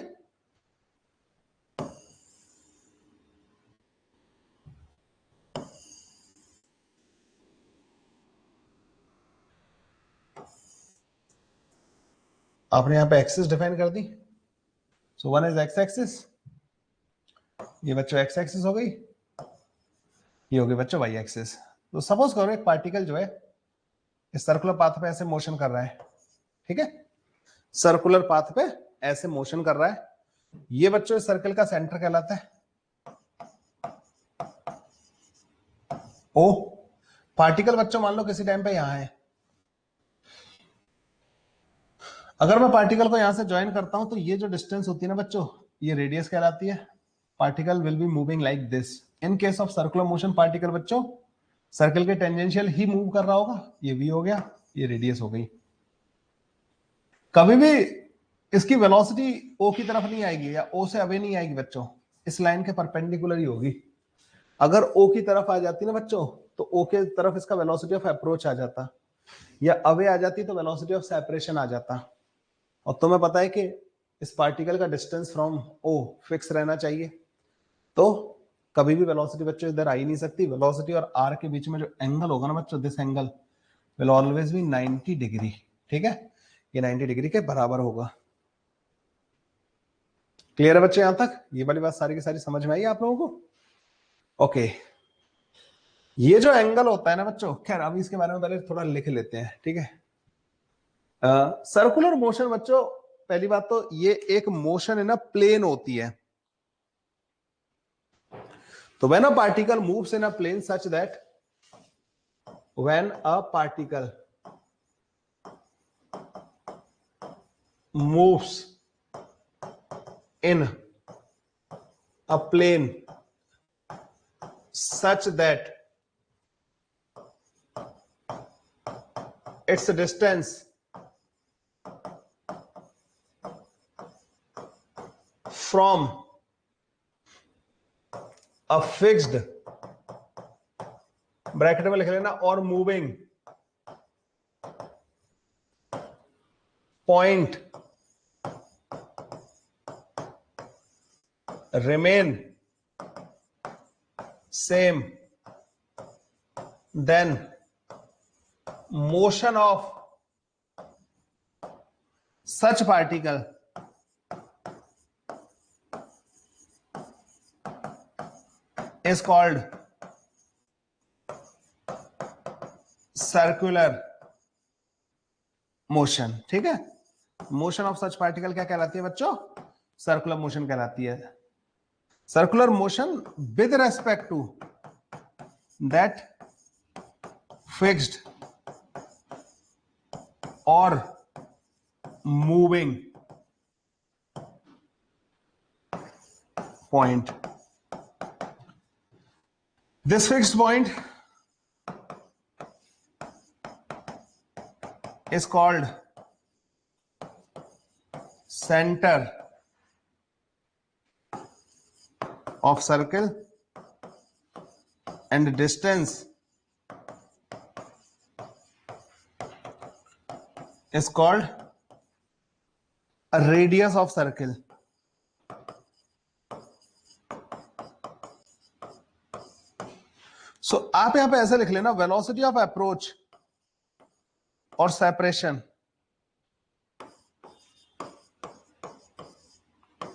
आपने यहां पे एक्सिस डिफाइन कर दी। So one is X axis, ये बच्चों एक्स एक्सिस हो गई, ये हो गई बच्चों वाई एक्सिस। तो सपोज करो एक पार्टिकल जो है इस सर्कुलर पाथ पे ऐसे मोशन कर रहा है। ठीक है, सर्कुलर पाथ पे ऐसे मोशन कर रहा है। ये बच्चों इस सर्कल का सेंटर कहलाता है ओ। पार्टिकल बच्चों मान लो किसी टाइम पे यहां है, अगर मैं पार्टिकल को यहां से ज्वाइन करता हूं तो ये जो डिस्टेंस होती है ना बच्चों, ये रेडियस कहलाती है। Particle will be moving like this. In case of circular motion particle बच्चों सर्कल के टेंजेंशियल ही मूव कर रहा होगा। ये v हो गया, ये रेडियस हो गई। कभी भी इसकी वेलोसिटी ओ की तरफ नहीं आएगी या ओ से अवे नहीं आएगी बच्चों, इस लाइन के परपेंडिकुलर ही होगी। अगर ओ की तरफ आ जाती ना बच्चों, तो ओ के तरफ इसका वेलोसिटी ऑफ अप्रोच आ जाता, या अवे आ जाती तो वेलोसिटी ऑफ सेपरेशन आ जाता। और तुम्हें पता है कि इस पार्टिकल का डिस्टेंस फ्रॉम ओ फिक्स रहना चाहिए, तो कभी भी वेलोसिटी बच्चों इधर आ ही नहीं सकती। वेलोसिटी और आर के बीच में जो एंगल होगा ना बच्चों, this angle will always be 90 degree. ठीक है, ये 90 डिग्री के बराबर होगा। क्लियर है बच्चे? यहां तक ये वाली बात सारी की सारी समझ में आई आप लोगों को? ओके, ये जो एंगल होता है ना बच्चों, खैर अभी इसके बारे में पहले थोड़ा लिख लेते हैं, ठीक है। सर्कुलर मोशन बच्चों, पहली बात तो ये एक मोशन है ना, प्लेन होती है। तो when a particle moves in a plane such that, when a particle moves in a plane such that its distance from a fixed, bracket में लिख लेना, और moving point remain same, then motion of such particle is called circular motion। ठीक है, मोशन ऑफ सच पार्टिकल क्या कहलाती है बच्चों? सर्कुलर मोशन कहलाती है। Circular motion with respect to that fixed और moving point. This fixed point is called center of circle and distance is called a radius of circle। सो आप यहां पे ऐसे लिख लेना, वेलोसिटी ऑफ अप्रोच और separation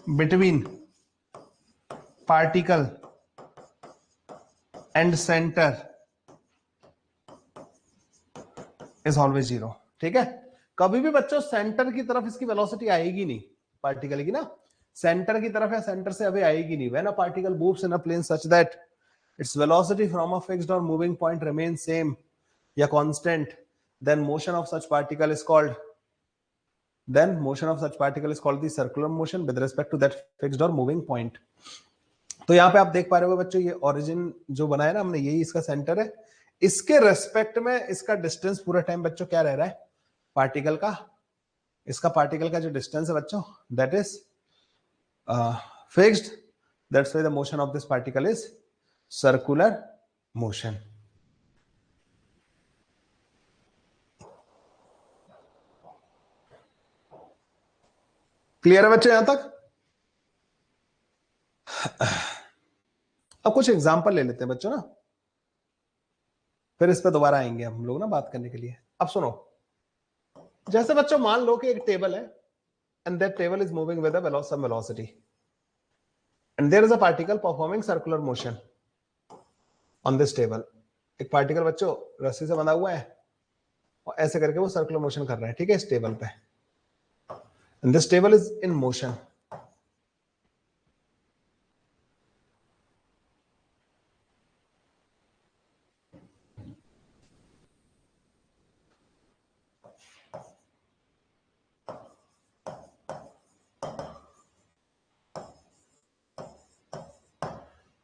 between particle and centre is always zero. ठीक है, कभी भी बच्चों सेंटर की तरफ इसकी वेलोसिटी आएगी नहीं, पार्टिकल की ना, सेंटर की तरफ या सेंटर से अभी आएगी नहीं। When a particle moves in a plane such that its velocity from a fixed or moving point remains same या constant, then motion of such particle is called the circular motion with respect to that fixed or moving point। तो यहाँ पे आप देख पा रहे हो बच्चों, ये ओरिजिन जो बनाया ना हमने, यही इसका सेंटर है। इसके रेस्पेक्ट में इसका डिस्टेंस पूरा टाइम बच्चों क्या रह रहा है? पार्टिकल का, इसका पार्टिकल का जो डिस्टेंस है बच्चों, that is fixed. That's why the motion of this particle is circular motion. Clear है बच्चे यहां तक? अब कुछ एग्जांपल ले लेते हैं बच्चों ना, फिर इस पे दोबारा आएंगे हम लोग ना बात करने के लिए। अब सुनो, जैसे बच्चों मान लो कि एक टेबल है and that table is moving with a some velocity and there is a particle performing circular motion on this table. एक पार्टिकल बच्चों रस्सी से बंधा हुआ है और ऐसे करके वो सर्कुलर मोशन कर रहा है, ठीक है, इस टेबल पे, and this table is in motion.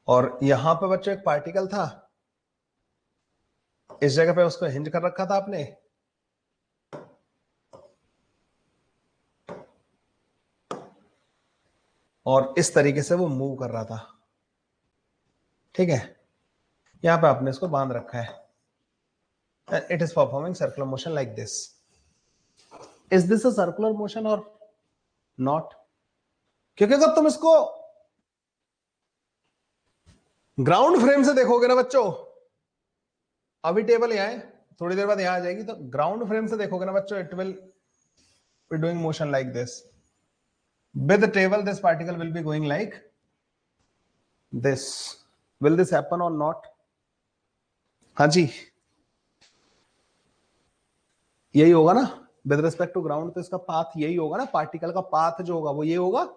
और यहां पे बच्चों एक पार्टिकल था, इस जगह पे उसको हिंज कर रखा था आपने, और इस तरीके से वो मूव कर रहा था। ठीक है, यहां पे आपने इसको बांध रखा है, and it is performing circular motion like this। Is this a circular motion or not? क्योंकि अगर तुम इसको ग्राउंड फ्रेम से देखोगे ना बच्चों, अभी टेबल यहां है, थोड़ी देर बाद यहां आ जाएगी, तो ग्राउंड फ्रेम से देखोगे ना बच्चों, it will be doing motion like this. with the table this particle will be going like this. Will this happen or not? हाँ जी, यही होगा ना विद रिस्पेक्ट टू ग्राउंड, तो इसका पाथ यही होगा ना, पार्टिकल का पाथ जो होगा वो ये होगा.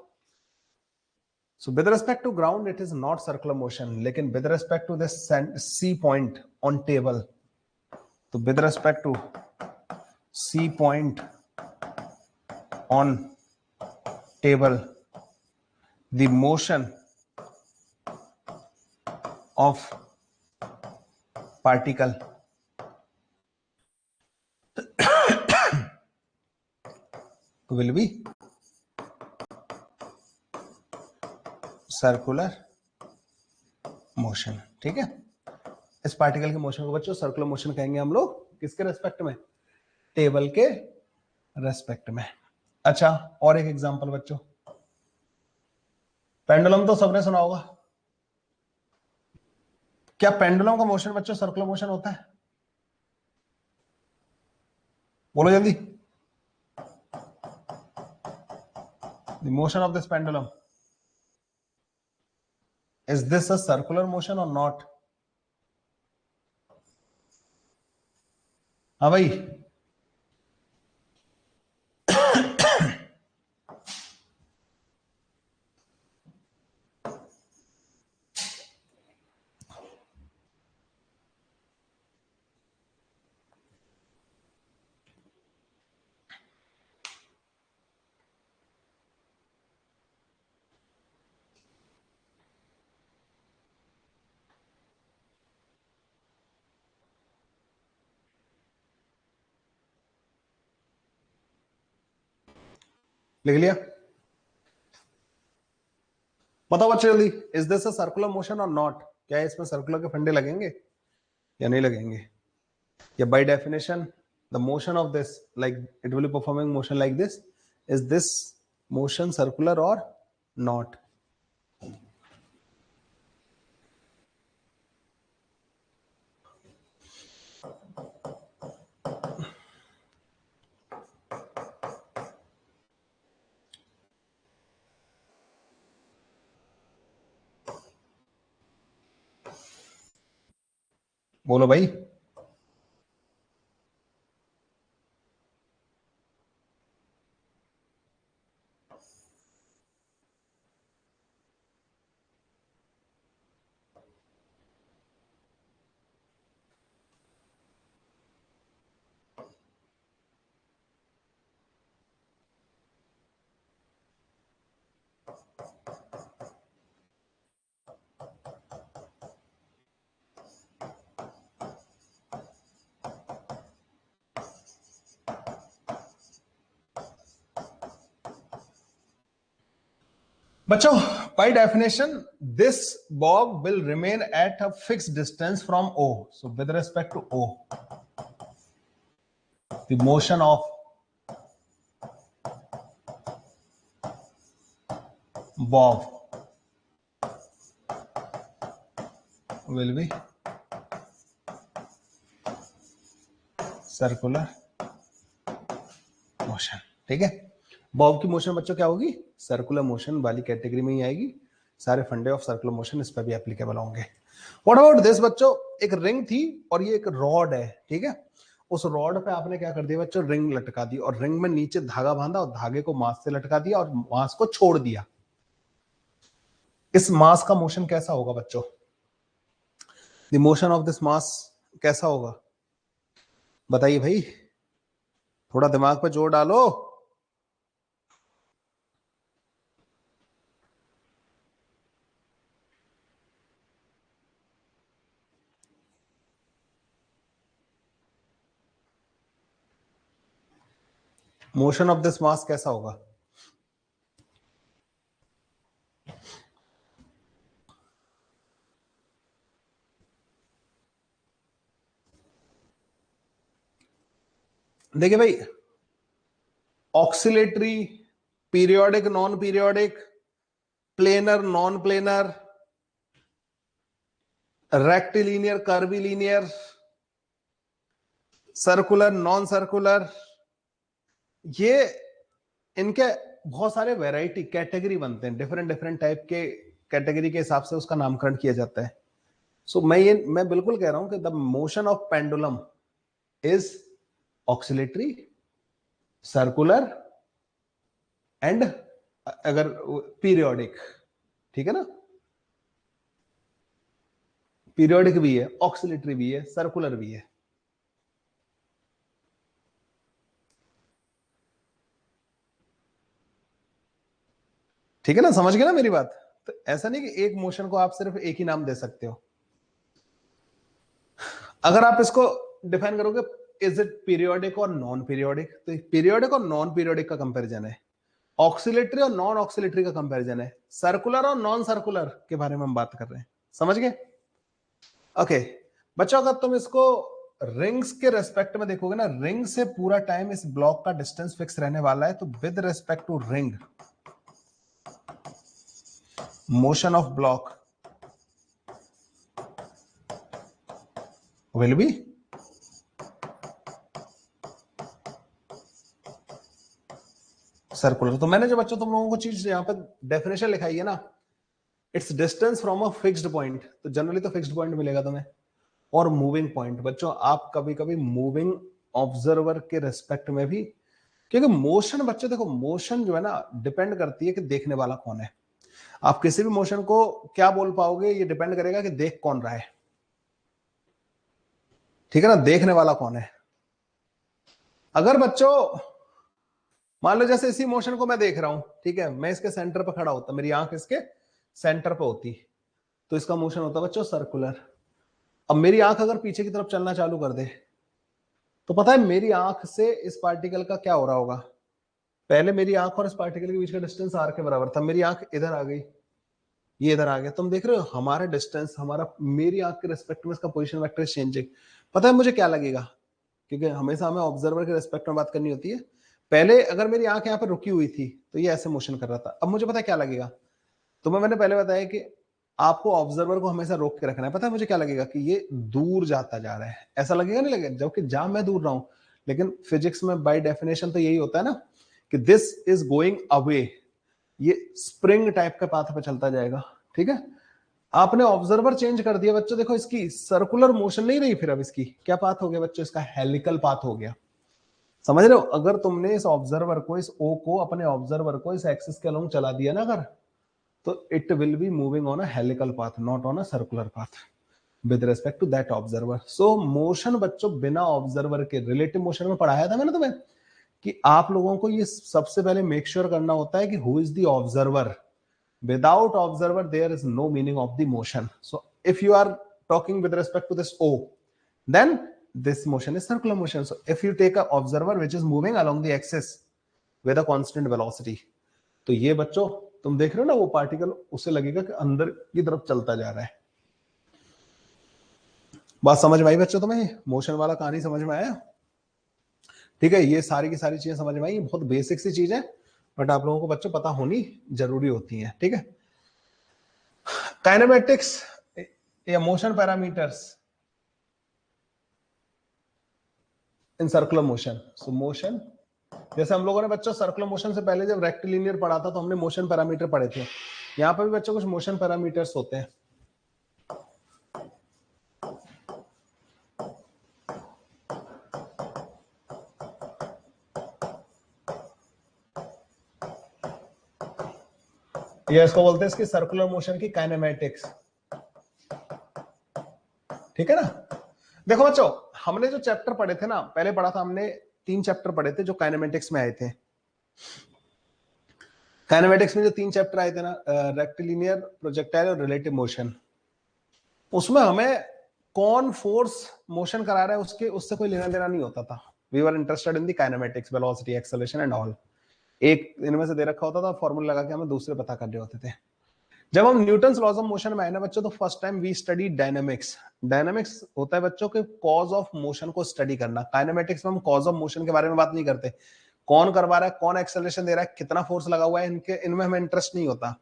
So with respect to ground it is not circular motion, लेकिन with respect to this C point on table, तो with respect to C point on table the motion of particle will be circular motion. ठीक है, इस पार्टिकल के मोशन को बच्चों सर्कुलर मोशन कहेंगे हम लोग. किसके रेस्पेक्ट में? टेबल के रेस्पेक्ट में. अच्छा, और एक एग्जांपल बच्चों, पेंडुलम तो सबने सुना होगा. क्या पेंडुलम का मोशन बच्चों सर्कुलर मोशन होता है? बोलो जल्दी. The motion of this pendulum, is this a circular motion or not? हाँ भाई, लिख लिया? बताओ बच्चे जल्दी, is this a circular motion और नॉट? क्या इसमें सर्कुलर के फंडे लगेंगे या नहीं लगेंगे? या by definition the motion of this, like it will be performing motion like this, is this motion circular और नॉट? बोलो भाई. बच्चों, by definition this bob will remain at a fixed distance from O. So with respect to O, the motion of bob will be circular motion. ठीक है, बॉब की मोशन बच्चों क्या होगी? सर्कुलर मोशन वाली कैटेगरी में ही आएगी. सारे फंडे ऑफ सर्कुलर मोशन इस पर भी एप्लीकेबल होंगे. व्हाट अबाउट दिस बच्चों, एक रिंग थी और ये एक रॉड है. ठीक है, उस रॉड पे आपने क्या कर दिया बच्चों? रिंग लटका दी, और रिंग में नीचे धागा बांधा और धागे को मास से लटका दिया और मास को छोड़ दिया. इस मास का मोशन कैसा होगा बच्चों? The motion of this mass कैसा होगा? बताइए भाई, थोड़ा दिमाग पे जोर डालो. मोशन ऑफ दिस मास कैसा होगा? देखिए भाई, oscillatory, periodic, non periodic, planar, non planar, rectilinear, curvilinear, circular, non circular, ये इनके बहुत सारे वैरायटी कैटेगरी बनते हैं, डिफरेंट डिफरेंट टाइप के कैटेगरी के हिसाब से उसका नामकरण किया जाता है। सो मैं बिल्कुल कह रहा हूं कि the motion of pendulum is oscillatory, circular and अगर पीरियोडिक, ठीक है ना, पीरियोडिक भी है, ऑक्सिलेटरी भी है, सर्कुलर भी है। ठीक है ना, समझ गए ना मेरी बात। तो ऐसा नहीं कि एक मोशन को आप सिर्फ एक ही नाम दे सकते हो। अगर आप इसको डिफाइन करोगे इज इट पीरियोडिक और नॉन पीरियोडिक, तो पीरियोडिक और नॉन पीरियोडिक का कंपैरिजन है, ऑक्सिलेटरी और नॉन ऑक्सिलेटरी का कंपैरिजन है, सर्कुलर और नॉन सर्कुलर के बारे में हम बात कर रहे हैं। समझ गए? ओके बच्चों, अगर तुम इसको रिंग्स के रेस्पेक्ट में देखोगे ना, रिंग से पूरा टाइम इस ब्लॉक का डिस्टेंस फिक्स रहने वाला है, तो with respect to ring motion of block will be circular. तो मैंने जो बच्चों तुम लोगों को चीज यहां पर डेफिनेशन लिखाई है ना, it's distance from a fixed point, तो जनरली तो फिक्स्ड पॉइंट मिलेगा तुम्हें, और मूविंग पॉइंट। बच्चों आप कभी कभी मूविंग ऑब्जर्वर के रेस्पेक्ट में भी, क्योंकि मोशन बच्चों देखो, मोशन जो है ना डिपेंड करती है कि देखने वाला कौन है। आप किसी भी मोशन को क्या बोल पाओगे, ये डिपेंड करेगा कि देख कौन रहा है। ठीक है ना, देखने वाला कौन है। अगर बच्चों मान लो जैसे इसी मोशन को मैं देख रहा हूं, ठीक है, मैं इसके सेंटर पर खड़ा होता, मेरी आंख इसके सेंटर पर होती, तो इसका मोशन होता बच्चों सर्कुलर। अब मेरी आंख अगर पीछे की तरफ चलना चालू कर दे, तो पता है मेरी आंख से इस पार्टिकल का क्या हो रहा होगा। पहले मेरी आंख और इस पार्टिकल के बीच का डिस्टेंस आर के बराबर था, मेरी आंख इधर आ गई, ये इधर आ गया। तुम देख रहे हो हमारा डिस्टेंस, हमारा मेरी आंख के रेस्पेक्ट में इसका पोजीशन वेक्टर चेंजिंग। पता है मुझे क्या लगेगा, क्योंकि हमेशा हमें ऑब्जर्वर के रेस्पेक्ट में बात करनी होती है। पहले अगर मेरी आंख यहाँ पर रुकी हुई थी तो ये ऐसे मोशन कर रहा था, अब मुझे पता है क्या लगेगा। तुम्हें मैंने पहले बताया कि आपको ऑब्जर्वर को हमेशा रोक के रखना है। पता है मुझे क्या लगेगा कि ये दूर जाता जा रहा है, ऐसा लगेगा नहीं लगेगा, जबकि जा मैं दूर रहा हूं। लेकिन फिजिक्स में बाय डेफिनेशन तो यही होता है ना कि दिस इज गोइंग अवे, ये स्प्रिंग टाइप का पाथ पे चलता जाएगा। ठीक है, आपने ऑब्जर्वर चेंज कर दिया बच्चों, देखो इसकी सर्कुलर मोशन नहीं रही, फिर अब इसकी क्या पाथ हो गया बच्चों, इसका हेलिकल पाथ हो गया। समझ रहे हो? अगर तुमने इस ऑब्जर्वर को, इस ओ को, अपने ऑब्जर्वर को इस एक्सिस के अलोंग चला दिया ना अगर, तो it will be moving on a helical path, not on a circular path with respect to that observer. So motion बच्चों बिना ऑब्जर्वर के, रिलेटिव मोशन में पढ़ाया था मैंने तुम्हें कि आप लोगों को ये सबसे पहले मेक श्योर करना होता है कि who is the observer. Without observer there is no meaning of the motion. So if you are talking with respect to this O, then this motion is circular motion. So if you take an observer which is moving along the axis with a constant velocity, तो ये बच्चों तुम देख रहे हो ना, वो पार्टिकल उसे लगेगा कि अंदर की तरफ चलता जा रहा है। बात समझ में आई बच्चों तुम्हें? मोशन वाला कहानी समझ में आया? ठीक है, ये सारी की सारी चीजें समझ में आई, बहुत बेसिक सी चीज है, बट आप लोगों को बच्चों पता होनी जरूरी होती है। ठीक है, काइनेमेटिक्स या motion parameters in circular motion. So motion, जैसे हम लोगों ने बच्चों सर्कुलर मोशन से पहले जब रेक्टिलिनियर पढ़ा था तो हमने मोशन पैरामीटर पढ़े थे। यहाँ पर भी बच्चों कुछ मोशन पैरामीटर्स होते हैं। ये इसको बोलते हैं इसकी सर्कुलर मोशन की काइनेमेटिक्स। ठीक है ना? देखो बच्चों, हमने जो चैप्टर पढ़े थे ना, पहले पढ़ा था हमने 3 चैप्टर पढ़े थे जो काइनेमेटिक्स में आए थे। काइनेमेटिक्स में जो 3 चैप्टर आए थे ना, रेक्टिलिनियर, प्रोजेक्टाइल और रिलेटिव मोशन, उसमें हमें कौन फोर्स मोशन करा रहा है उसके उससे कोई लेना देना नहीं होता था। We were interested in the kinematics, velocity, acceleration and all. एक इनमें से दे रखा होता था, फॉर्मूला लगा के हमें दूसरे पता कर रहे होते थे। जब हम न्यूटन्स लॉज ऑफ मोशन में आए ना बच्चों, तो first time we study dynamics. Dynamics होता है बच्चों के कॉज ऑफ मोशन को स्टडी करना। काइनेमेटिक्स में हम कॉज ऑफ मोशन के बारे में बात नहीं करते, कौन करवा रहा है, कौन एक्सेलरेशन दे रहा है, कितना फोर्स लगा हुआ है, इनमें हमें इंटरेस्ट नहीं होता।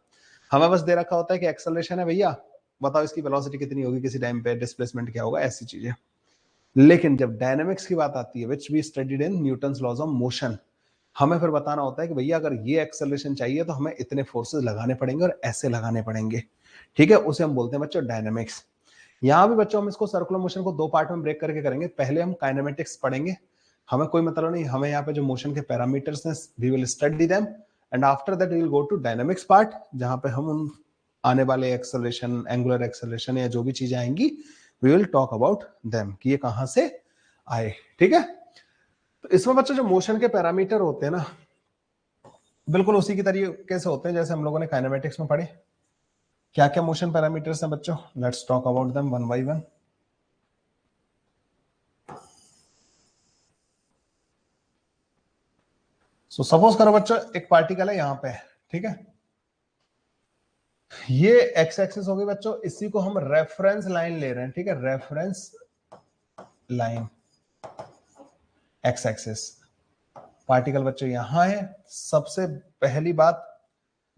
हमें बस दे रखा होता है कि एक्सेलरेशन है भैया, बताओ इसकी वेलोसिटी कितनी होगी किसी टाइम पे, डिस्प्लेसमेंट क्या होगा, ऐसी चीजें। लेकिन जब डायनामिक्स की बात आती है, which we studied in Newton's laws of motion, हमें फिर बताना होता है कि भैया अगर ये एक्सेलरेशन चाहिए तो हमें इतने फोर्सेस लगाने पड़ेंगे और ऐसे लगाने पड़ेंगे, ठीक है, उसे हम बोलते हैं बच्चों डायनेमिक्स। यहाँ भी बच्चों हम इसको सर्कुलर मोशन को दो पार्ट में ब्रेक करके करेंगे। पहले हम काइनेमेटिक्स पढ़ेंगे, हमें कोई मतलब नहीं, हमें यहाँ पे जो मोशन के पैरामीटर्स हैं we will study them, and after that we will go to dynamics part, जहां पे हम उन आने वाले एक्सेलरेशन, एंगुलर एक्सेलरेशन या जो भी चीजें आएंगी we will talk about them कि ये कहां से आए, ठीक है। तो इसमें बच्चों जो मोशन के पैरामीटर होते हैं ना, बिल्कुल उसी की तरीके से होते हैं जैसे हम लोगों ने काइनेमेटिक्स में पढ़े। क्या क्या मोशन पैरामीटर्स हैं बच्चों, let's talk about them one by one. So suppose करो बच्चों एक पार्टिकल है यहां पे, ठीक है, ये एक्स एक्सिस होगी बच्चों, इसी को हम रेफरेंस लाइन ले रहे हैं, ठीक है, reference line x axis. Particle बच्चों यहां है, सबसे पहली बात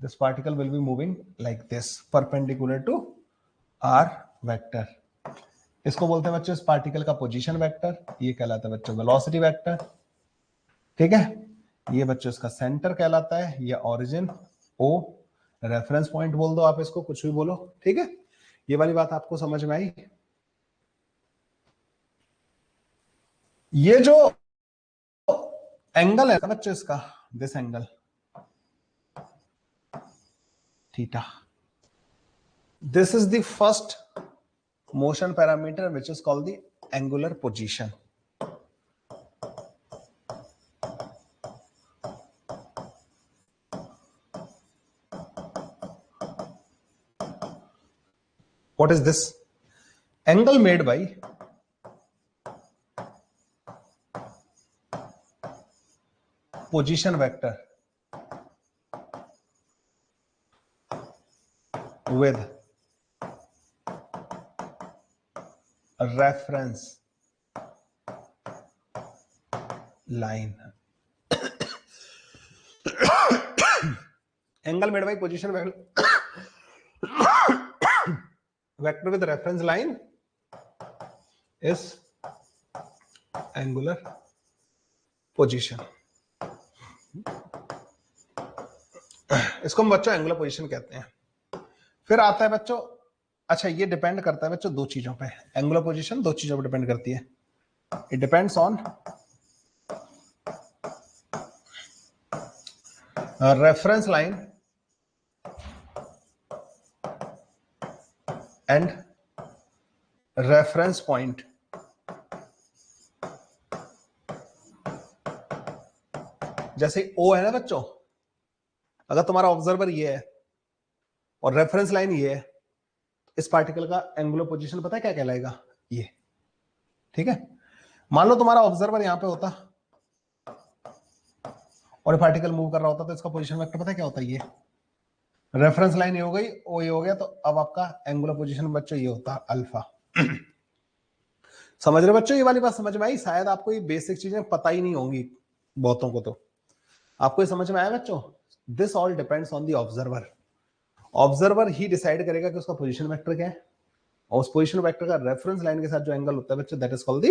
this particle will be moving like this perpendicular to r vector. इसको बोलते हैं बच्चों इस पार्टिकल का पोजीशन वेक्टर, ये कहलाता है बच्चों वेलोसिटी वेक्टर, ठीक है। ये बच्चों इसका सेंटर कहलाता है, ये ओरिजिन ओ, रेफरेंस पॉइंट बोल दो आप इसको, कुछ भी बोलो, ठीक है। ये वाली बात आपको समझ में आई। ये जो एंगल है ना बच्चों इसका, this angle theta, this is the first motion parameter which is called the angular position. What is this? Angle made by position vector with a reference line. Angle made by position vector with reference line is angular position. इसको हम बच्चों एंगुलर पोजीशन कहते हैं। फिर आता है बच्चों, अच्छा ये डिपेंड करता है बच्चों दो चीजों पे, एंगुलर पोजीशन दो चीजों पर डिपेंड करती है। It depends on reference line and reference point. जैसे ओ है ना बच्चों, अगर तुम्हारा ऑब्जर्वर ये है और रेफरेंस लाइन ये है, इस पार्टिकल का एंगुलर पोजीशन पता है क्या कहलाएगा, ये, ठीक है। मान लो तुम्हारा ऑब्जर्वर यहां पे होता और पार्टिकल मूव कर रहा होता, तो इसका पोजीशन वेक्टर पता है क्या होता है, ये रेफरेंस लाइन ये हो गई, ओ ये हो गया, तो अब आपका एंगुलर पोजीशन बच्चों ये होता अल्फा। समझ रहे बच्चों, ये वाली बात समझ में आई। शायद आपको ये बेसिक चीजें पता ही नहीं होंगी बहुतों को, तो आपको ये समझ में आया बच्चों। This all depends on the observer. Observer he decide करेगा कि उसका पोजीशन वेक्टर क्या है, और उस पोजीशन वेक्टर का रेफरेंस लाइन के साथ जो एंगल होता है बच्चों, that is called the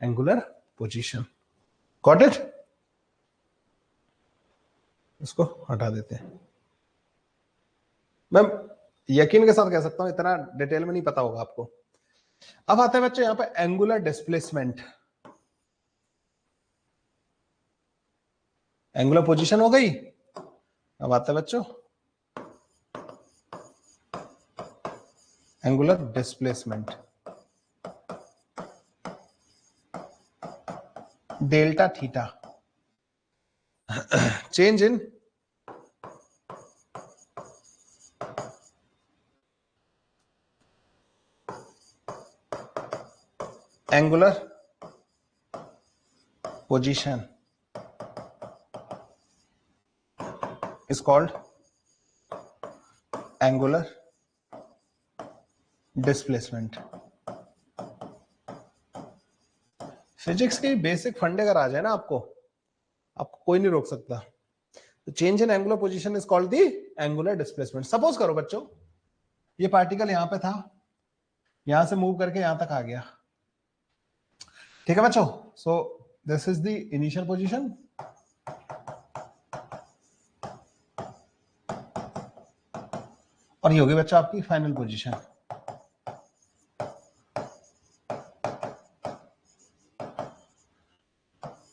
angular position. Got it? इसको हटा देते हैं। मैं यकीन के साथ कह सकता हूं इतना डिटेल में नहीं पता होगा आपको। अब आते हैं बच्चों यहां पे एंगुलर डिस्प्लेसमेंट। एंगुलर पोजीशन हो गई, अब आता है बच्चों angular displacement. Delta theta, change in angular position is called angular displacement. Physics के बेसिक फंडे अगर आ जाए ना आपको कोई नहीं रोक सकता। तो change in angular position is called the angular displacement. Suppose करो बच्चों ये पार्टिकल यहां पे था, यहां से मूव करके यहां तक आ गया, ठीक है बच्चों। So this is the initial position, और ये होगी बच्चा आपकी फाइनल पोजीशन।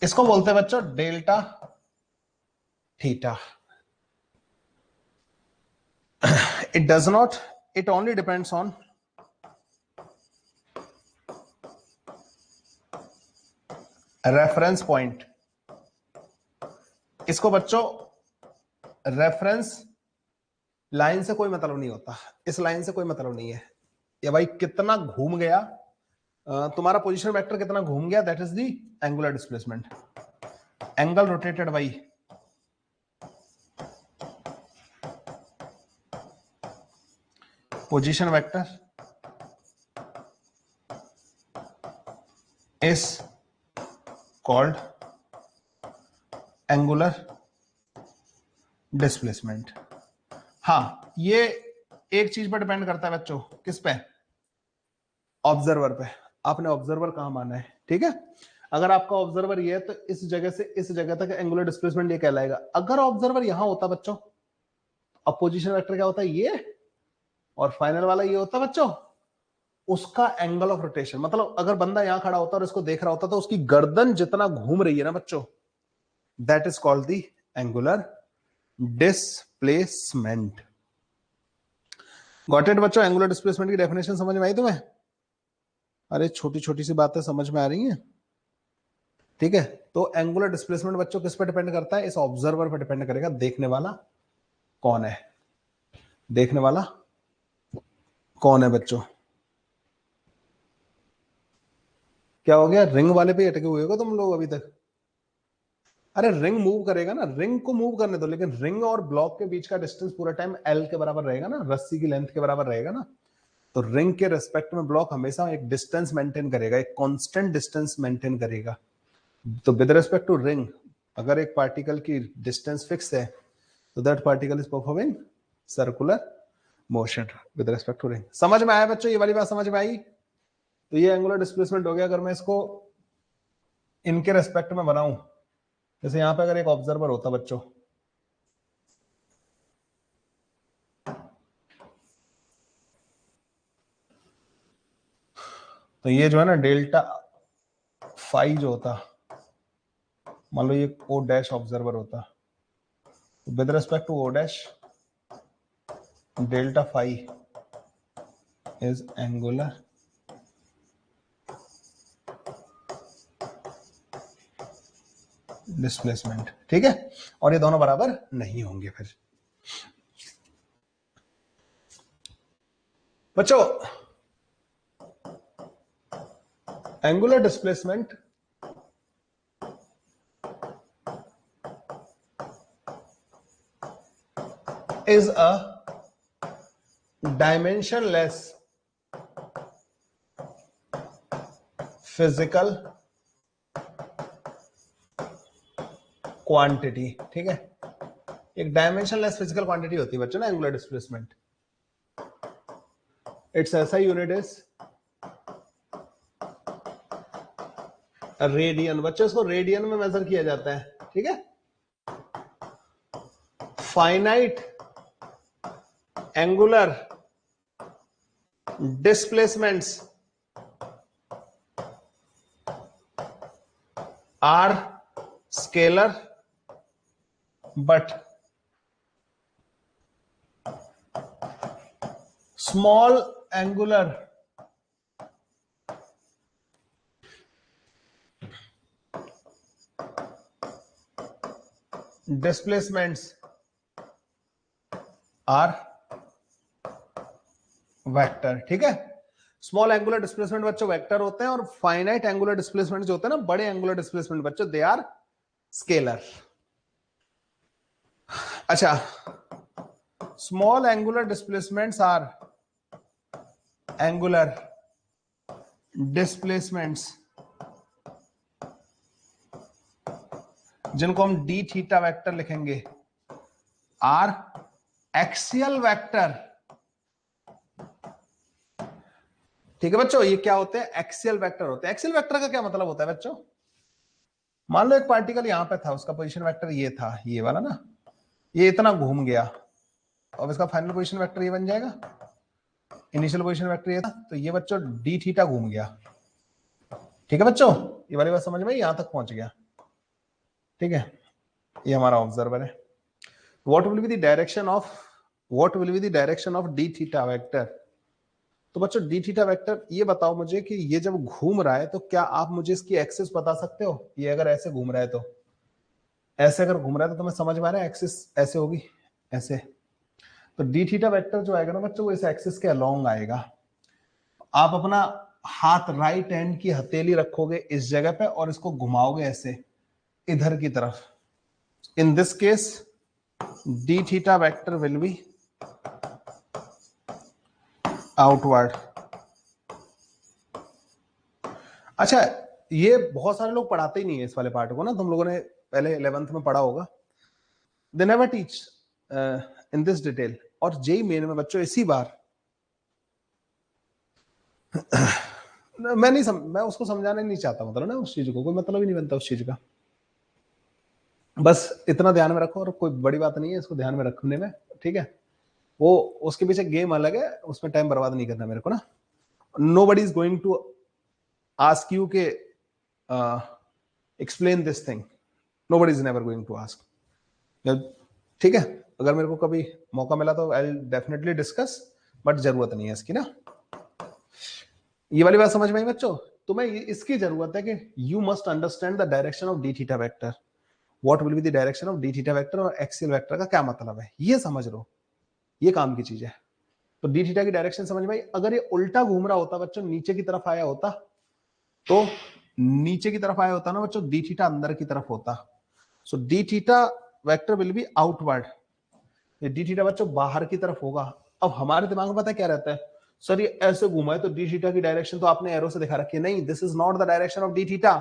इसको बोलते हैं बच्चों delta theta. It does not, it only depends on reference point. इसको बच्चों रेफरेंस लाइन से कोई मतलब नहीं होता, इस लाइन से कोई मतलब नहीं है। ये भाई कितना घूम गया तुम्हारा पोजीशन वेक्टर, कितना घूम गया, that is the angular displacement. Angle rotated by position vector is called angular displacement. हाँ, ये एक चीज पर डिपेंड करता है बच्चों, किस पे, ऑब्जर्वर पे। आपने ऑब्जर्वर कहां माना है, ठीक है। अगर आपका ऑब्जर्वर ये है तो इस जगह से इस जगह तक एंगुलर डिस्प्लेसमेंट ये कहलाएगा। अगर ऑब्जर्वर यहां होता बच्चों, अब पोजीशन वेक्टर क्या होता है, ये, और फाइनल वाला ये होता बच्चों, उसका एंगल ऑफ रोटेशन। मतलब अगर बंदा यहां खड़ा होता और इसको देख रहा होता तो उसकी गर्दन जितना घूम रही है ना बच्चों, that is called the angular displacement. Got it बच्चों? एंगुलर डिस्प्लेसमेंट की डेफिनेशन समझ में आई तुम्हें? अरे छोटी छोटी सी बातें समझ में आ रही हैं, ठीक है। तो एंगुलर डिस्प्लेसमेंट बच्चों किस पे डिपेंड करता है, इस ऑब्जर्वर पे डिपेंड करेगा, देखने वाला कौन है, देखने वाला कौन है बच्चों। क्या हो गया, रिंग वाले पे अटके हुए हो तुम लोग अभी तक? अरे रिंग मूव करेगा ना, रिंग को मूव करने दो, लेकिन रिंग और ब्लॉक के बीच का डिस्टेंस पूरा टाइम एल के बराबर रहेगा ना, रस्सी की लेंथ के बराबर रहेगा ना। तो रिंग के रेस्पेक्ट में ब्लॉक हमेशा एक डिस्टेंस मेंटेन करेगा, एक कांस्टेंट डिस्टेंस मेंटेन करेगा। तो विद रेस्पेक्ट टू रिंग, अगर एक पार्टिकल की डिस्टेंस फिक्स है तो that particle is performing circular motion with respect to ring. समझ में आया बच्चों? ये वाली बात समझ में आई? तो ये एंगुलर डिस्प्लेसमेंट हो गया। अगर मैं इसको इनके रेस्पेक्ट में बनाऊं, जैसे यहां पे अगर एक ऑब्जर्वर होता बच्चों, तो ये जो है ना डेल्टा फाई जो होता, मान लो ये ओ डैश ऑब्जर्वर होता, तो with respect to O dash delta phi is angular displacement, ठीक है। और ये दोनों बराबर नहीं होंगे फिर बच्चों। Angular displacement is a dimensionless physical quantity, ठीक है। एक डायमेंशनलेस फिजिकल क्वांटिटी होती है बच्चों ना एंगुलर डिस्प्लेसमेंट। इट्स ऐसा यूनिट इज रेडियन। बच्चों इसको रेडियन में मेजर किया जाता है, ठीक है। Finite angular displacements are scalar but small angular displacements are vector, ठीक है। स्मॉल एंगुलर डिस्प्लेसमेंट बच्चों वेक्टर होते हैं, और फाइनाइट एंगुलर डिस्प्लेसमेंट जो होते हैं ना, बड़े एंगुलर डिस्प्लेसमेंट बच्चों, दे आर स्केलर। अच्छा, small angular displacements are angular displacements जिनको हम डी थीटा वेक्टर लिखेंगे, आर एक्सियल वेक्टर, ठीक है बच्चों। ये क्या होते हैं, एक्सियल वेक्टर होते हैं। एक्सियल वेक्टर का क्या मतलब होता है बच्चों, मान लो एक पार्टिकल यहां पे था, उसका पोजीशन वेक्टर ये था, ये वाला ना, ये इतना घूम गया, अब इसका फाइनल पोजीशन वेक्टर ये बन जाएगा, इनिशियल पोजीशन वेक्टर ये था, तो ये बच्चों डी थीटा घूम गया। ठीक है बच्चों, ये वाली बात समझ में, यहां तक पहुंच गया। ठीक है, ये हमारा ऑब्जर्वर है। What will be the direction of D theta vector. तो बच्चों डी थीटा वेक्टर ये बताओ मुझे कि ये जब घूम रहा है तो क्या आप मुझे इसकी एक्सिस बता सकते हो? ये अगर ऐसे घूम रहा है तो, ऐसे अगर घूम रहा है तो तुम्हें समझ में आ रहा है एक्सिस ऐसे होगी, ऐसे। तो डी थीटा वेक्टर जो आएगा ना बच्चों, वो इस एक्सिस के अलोंग आएगा। आप अपना हाथ राइट हैंड की हथेली रखोगे इस जगह पे और इसको घुमाओगे ऐसे इधर की तरफ। In this case D theta vector will be outward. अच्छा, ये बहुत सारे लोग पढ़ाते ही नहीं है इस वाले पार्ट को ना, तुम लोगों ने पहले 11th में पढ़ा होगा। They never teach in this detail. और जेई मेन में बच्चों इसी बार मैं उसको समझाना नहीं चाहता, मतलब ना उस चीज को कोई मतलब ही नहीं बनता उस चीज का। बस इतना ध्यान में रखो, और कोई बड़ी बात नहीं है इसको ध्यान में रखने में। ठीक है, वो उसके पीछे गेम अलग है, उसमें टाइम बर्बाद नहीं करना मेरे को ना। Nobody is going to ask you के explain this thing, nobody is never going to ask. ठीक है, अगर मेरे को कभी मौका मिला तो I will definitely discuss, but जरूरत नहीं है इसकी ना। ये वाली बात समझ में आई बच्चों? तुम्हें इसकी जरूरत है कि you must understand the direction of D theta vector. What will be the direction of D theta vector और एक्सियल वेक्टर का क्या मतलब है, ये समझ लो, ये काम की चीज है। तो डी थीटा की डायरेक्शन समझ में आई। अगर ये उल्टा घूम रहा होता बच्चों, नीचे की तरफ आया होता, तो नीचे की तरफ आया होता ना बच्चों, डी थीटा अंदर की तरफ होता। So D theta vector will be outward. D theta बच्चों बाहर की तरफ होगा। अब हमारे दिमाग में पता है क्या रहता है, सर ये ऐसे घुमा है तो डी थीटा की डायरेक्शन तो आपने एरो से दिखा रखी है। नहीं, this is not the direction of D theta.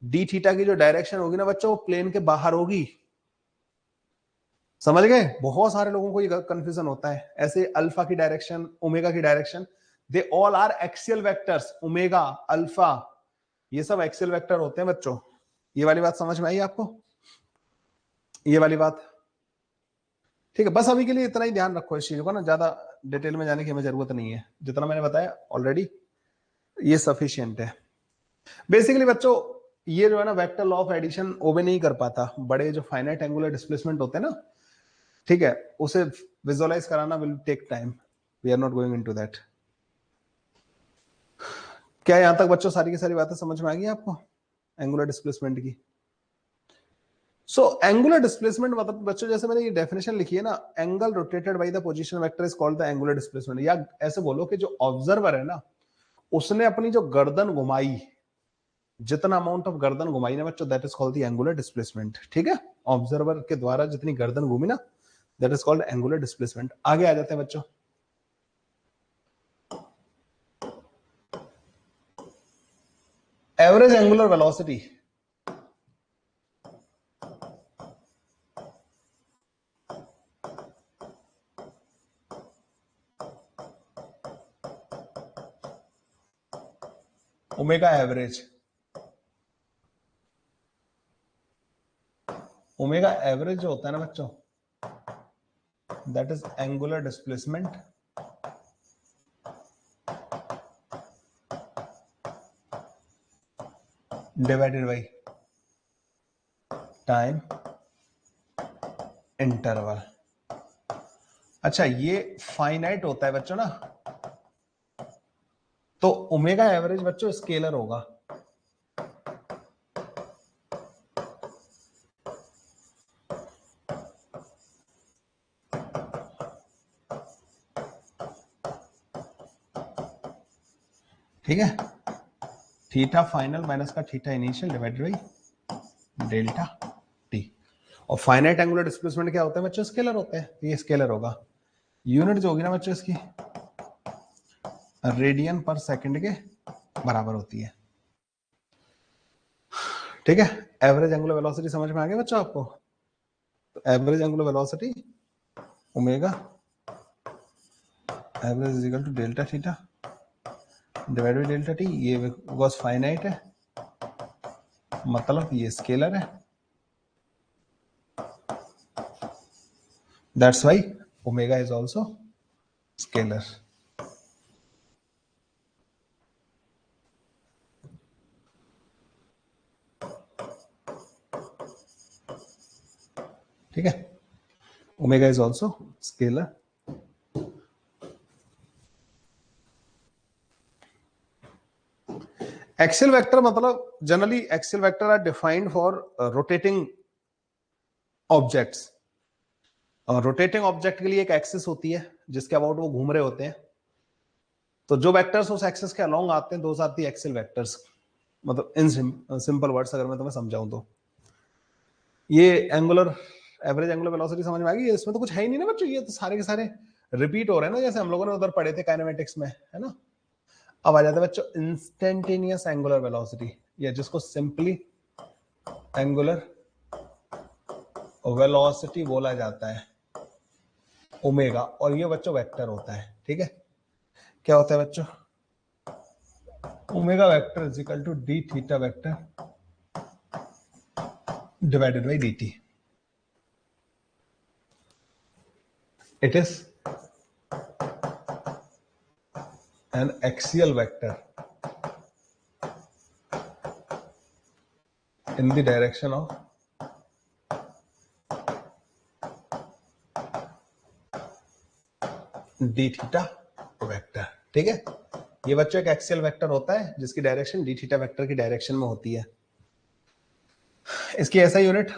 D theta की जो डायरेक्शन होगी ना बच्चों, वो प्लेन के बाहर होगी। समझ गए? बहुत सारे लोगों को ये कंफ्यूजन होता है। ऐसे अल्फा की डायरेक्शन, ओमेगा की direction, they all are axial vectors. Omega, alpha, ये सब एक्सियल वेक्टर होते हैं बच्चों। ये वाली बात समझ में आई आपको? ये वाली बात ठीक है। बस अभी के लिए इतना ही ध्यान रखो इस चीज को ना, ज्यादा डिटेल में जाने की हमें जरूरत नहीं है। जितना मैंने बताया ऑलरेडी ये सफिशियंट है। बेसिकली बच्चों ये जो है ना, वेक्टर लॉ ऑफ एडिशन ओबे नहीं कर पाता। बड़े जो फाइनाइट एंगुलर डिस्प्लेसमेंट होते हैं ना, ठीक है, उसे विजुअलाइज कराना will take time. We are not going into that. क्या यहां तक बच्चों सारी की सारी बातें समझ में आ गई आपको एंगुलर डिस्प्लेसमेंट की? सो एंगुलर डिस्प्लेसमेंट मतलब बच्चों, जैसे मैंने ये डेफिनेशन लिखी है ना, angle rotated by the position vector is called the angular displacement. या ऐसे बोलो कि जो ऑब्जर्वर है ना, उसने अपनी जो गर्दन घुमाई, जितना अमाउंट ऑफ गर्दन घुमाई ना बच्चों, that is called the angular displacement. ठीक है, ऑब्जर्वर के द्वारा जितनी गर्दन घूमी ना, that is called angular displacement. आगे आ जाते हैं बच्चों। Average angular velocity, omega average, omega average जो होता है ना बच्चों, that is angular displacement divided by time interval. अच्छा, ये फाइनाइट होता है बच्चों ना, तो ओमेगा एवरेज बच्चों स्केलर होगा। ठीक है, थीटा फाइनल माइनस का theta initial divided by delta T. और फाइनाइट एंगुलर डिस्प्लेसमेंट क्या होता है बच्चों? स्केलर होते हैं, ये स्केलर होगा। यूनिट जो होगी ना बच्चों इसकी, रेडियन पर सेकंड के बराबर होती है। ठीक है, एवरेज एंगुलर वेलोसिटी समझ में आ गया बच्चों आपको? तो average angular velocity omega average is equal to delta theta divide by delta T. ये बिकॉज फाइनाइट है, मतलब ये स्केलर है, that's why omega is also scalar. ठीक है, omega is also scalar. Axial vector मतलब generally axial vector are defined for rotating objects. और रोटेटिंग ऑब्जेक्ट के लिए एक एक्सिस होती है जिसके अबाउट वो घूम रहे होते हैं। तो जो वेक्टर्स उस एक्सिस के अलोंग आते हैं those are the axial vectors. मतलब इन सिंपल वर्ड्स अगर मैं तुम्हें समझाऊं तो ये एंगुलर एवरेज एंगुलर वेलोसिटी समझ में आ गई। इसमें तो कुछ है ही नहीं ना बच्चों, ये तो सारे के सारे रिपीट हो रहे हैं ना, जैसे हम लोगों ने उधर पढ़े थे काइनेमेटिक्स में, है ना। अब आ जाते हैं बच्चों इंस्टेंटेनियस एंगुलर वेलोसिटी, या जिसको सिंपली एंगुलर वेलोसिटी बोला जाता है, ओमेगा। और ये बच्चों वेक्टर होता है। ठीक है, क्या होता है बच्चों, omega vector is equal to D theta vector divided by D T. It is an axial vector in the direction of d theta vector. ठीक है, ये बच्चों एक एक्सियल वेक्टर होता है जिसकी डायरेक्शन डी थीटा वेक्टर की डायरेक्शन में होती है। इसकी ऐसा यूनिट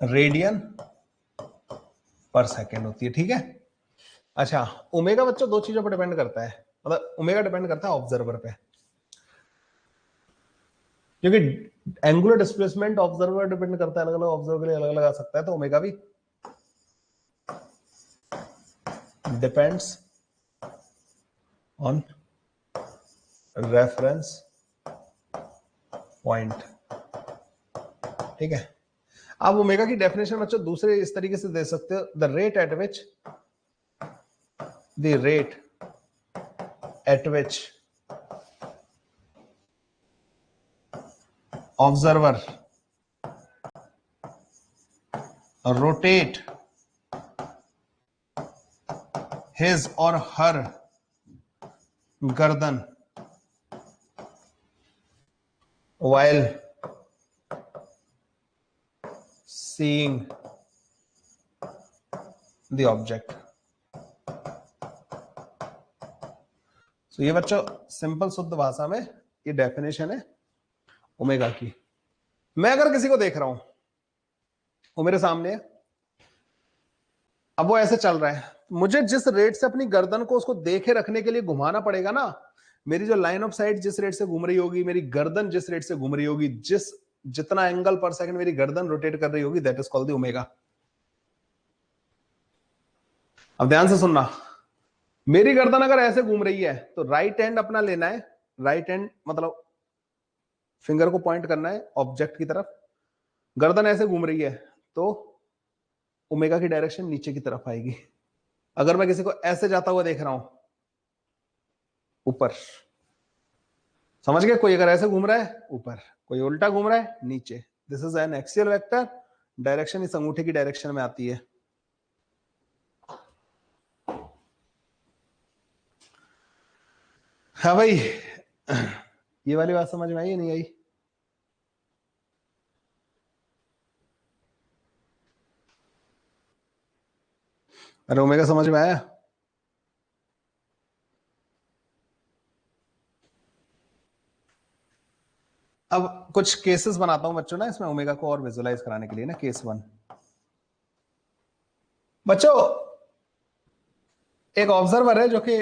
रेडियन पर सेकेंड होती है। ठीक है, अच्छा ओमेगा बच्चों दो चीजों पर डिपेंड करता है, मतलब ओमेगा डिपेंड करता है ऑब्जर्वर पे, क्योंकि एंगुलर डिस्प्लेसमेंट ऑब्जर्वर डिपेंड करता है, अलग अलग ऑब्जर्वर के लिए अलग अलग आ सकता है। तो ओमेगा भी डिपेंड्स ऑन रेफरेंस पॉइंट। ठीक है, आप ओमेगा की डेफिनेशन बच्चों दूसरे इस तरीके से दे सकते हो, the rate at which observer rotate his और हर गर्दन while seeing the object। तो ये बच्चों सिंपल शुद्ध भाषा में ये डेफिनेशन है ओमेगा की। मैं अगर किसी को देख रहा हूं, वो मेरे सामने है, अब वो ऐसे चल रहा है, मुझे जिस रेट से अपनी गर्दन को उसको देखे रखने के लिए घुमाना पड़ेगा ना, मेरी जो लाइन ऑफ साइट जिस रेट से घूम रही होगी, मेरी गर्दन जिस रेट से घूम रही होगी, जितना एंगल पर सेकंड मेरी गर्दन रोटेट कर रही होगी, that is called the omega. अब ध्यान से सुनना, मेरी गर्दन अगर ऐसे घूम रही है तो राइट हैंड अपना लेना है, राइट हैंड मतलब फिंगर को पॉइंट करना है ऑब्जेक्ट की तरफ, गर्दन ऐसे घूम रही है तो ओमेगा की डायरेक्शन नीचे की तरफ आएगी। अगर मैं किसी को ऐसे जाता हुआ देख रहा हूं ऊपर, समझ गए, कोई अगर ऐसे घूम रहा है ऊपर, कोई उल्टा घूम रहा है नीचे, this is an axial vector, direction इस अंगूठे की डायरेक्शन में आती है। हाँ भाई, ये वाली बात समझ में आई या नहीं आई? अरे ओमेगा समझ में आया? अब कुछ केसेस बनाता हूं बच्चों ना इसमें ओमेगा को और विजुलाइज कराने के लिए ना। केस 1 बच्चों, एक ऑब्जर्वर है जो कि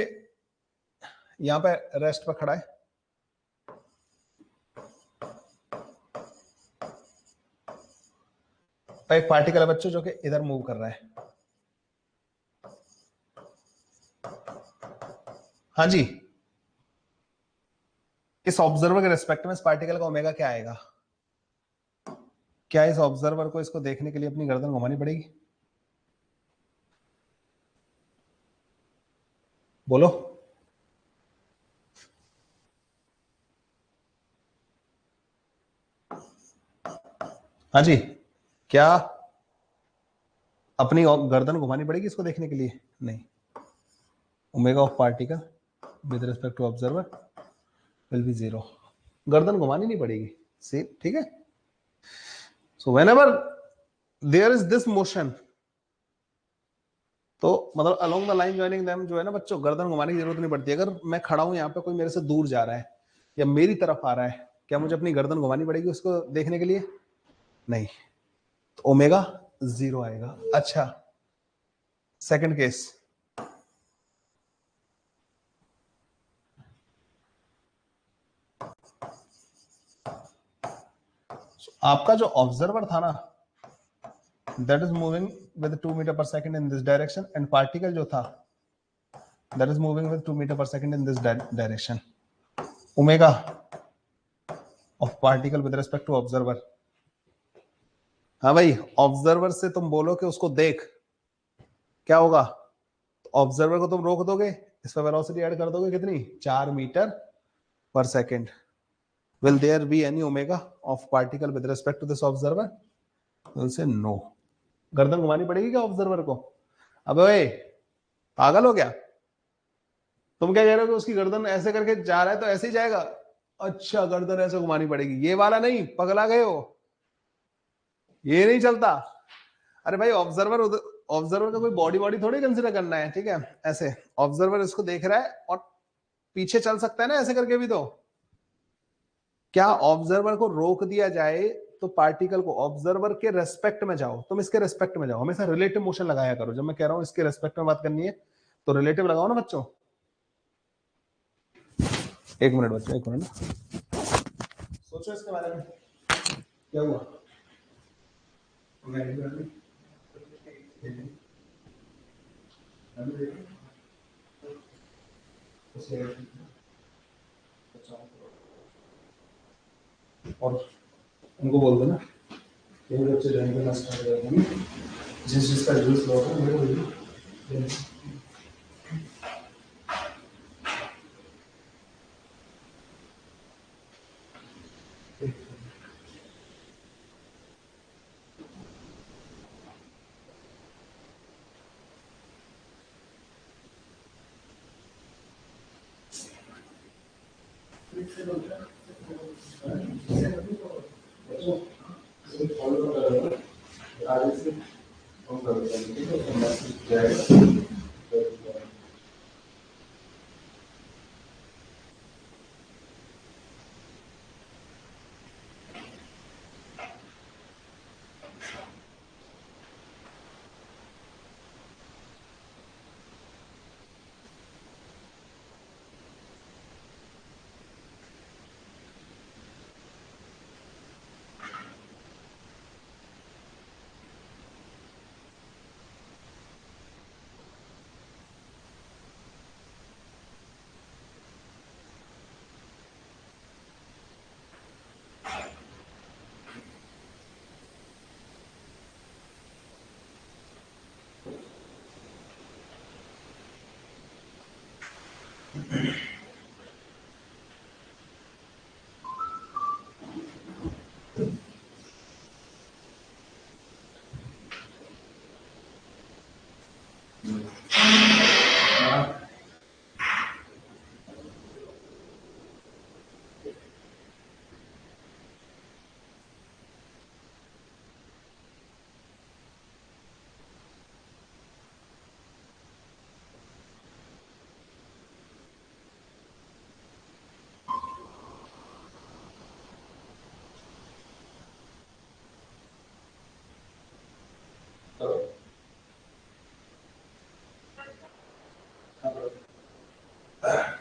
यहां पे रेस्ट पे खड़ा है, एक पार्टिकल है बच्चों जो कि इधर मूव कर रहा है। हाँ जी, इस ऑब्जर्वर के रेस्पेक्ट में इस पार्टिकल का ओमेगा क्या आएगा? क्या इस ऑब्जर्वर को इसको देखने के लिए अपनी गर्दन घुमानी पड़ेगी? बोलो। हाँ जी, क्या अपनी गर्दन घुमानी पड़ेगी इसको देखने के लिए? नहीं। Omega of particle with respect to observer will be 0। गर्दन घुमानी नहीं पड़ेगी, सेम, ठीक है। So whenever there is this motion, तो मतलब along the line joining them जो है ना बच्चों, गर्दन घुमाने की जरूरत नहीं पड़ती। अगर मैं खड़ा हूं यहाँ पे, कोई मेरे से दूर जा रहा है या मेरी तरफ आ रहा है, क्या मुझे अपनी गर्दन घुमानी पड़ेगी उसको देखने के लिए? नहीं। तो ओमेगा 0 आएगा। अच्छा, सेकंड केस, आपका जो ऑब्जर्वर था ना, that is moving with 2 metre पर second in this direction, and particle जो था that is moving with 2 metre पर second in this direction. Omega of particle with respect to observer. हाँ भाई, ऑब्जर्वर से तुम बोलो कि उसको देख, क्या होगा? ऑब्जर्वर को तुम रोक दोगे, इस पर वेलोसिटी ऐड कर दोगे, कितनी? 4 मीटर पर second. Will there be any omega of particle with respect to this observer? Will say no. गर्दन घुमानी पड़ेगी क्या ऑब्जर्वर को? अबे ओए, पागल हो गया? तुम क्या कह रहे हो कि उसकी गर्दन ऐसे करके जा रहा है तो ऐसे ही जाएगा? अच्छा, गर्दन ऐसे घुमानी पड़ेगी, ये वाला नहीं, पगला गए हो, ये नहीं चलता। अरे भाई, ऑब्जर्वर का कोई बॉडी बॉडी थोड़ी कंसिडर करना है, ठीक है। ऐसे ऑब्जर्वर इसको देख रहा है और पीछे चल सकता है ना ऐसे करके भी। तो क्या ऑब्जर्वर को रोक दिया जाए तो पार्टिकल को ऑब्जर्वर के रेस्पेक्ट में जाओ, तुम इसके रेस्पेक्ट में जाओ, हमेशा रिलेटिव मोशन लगाया करो। जब मैं कह रहा हूं इसके रेस्पेक्ट में बात करनी है तो रिलेटिव लगाओ ना बच्चों। एक मिनट बच्चों, एक मिनट, सोचो इसके बारे में, क्या हुआ? और उनको बोल दो ना, ये बच्चे ज्वाइन करना स्टार्ट कर देंगे, जिस जिसका यूज होगा मेरे को बोलिए। आगे से हम कर देते हैं, ठीक है, मैसेज जाएगा।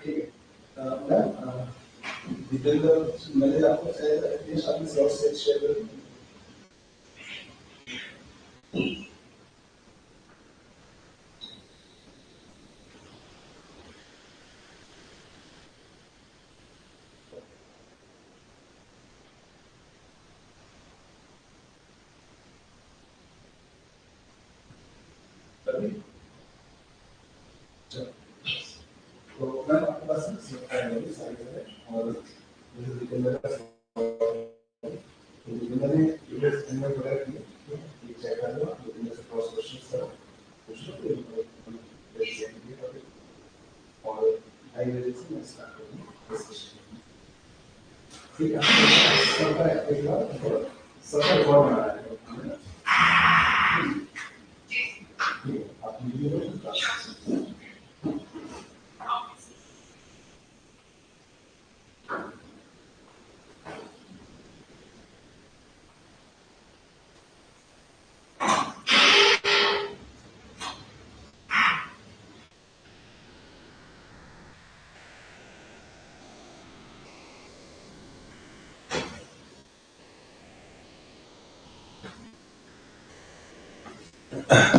ठीक है, डिटेल मैंने आपको एटलीस्ट अपने स्लॉट से शेयर कर दूं। तो मैं आपके पास सारी और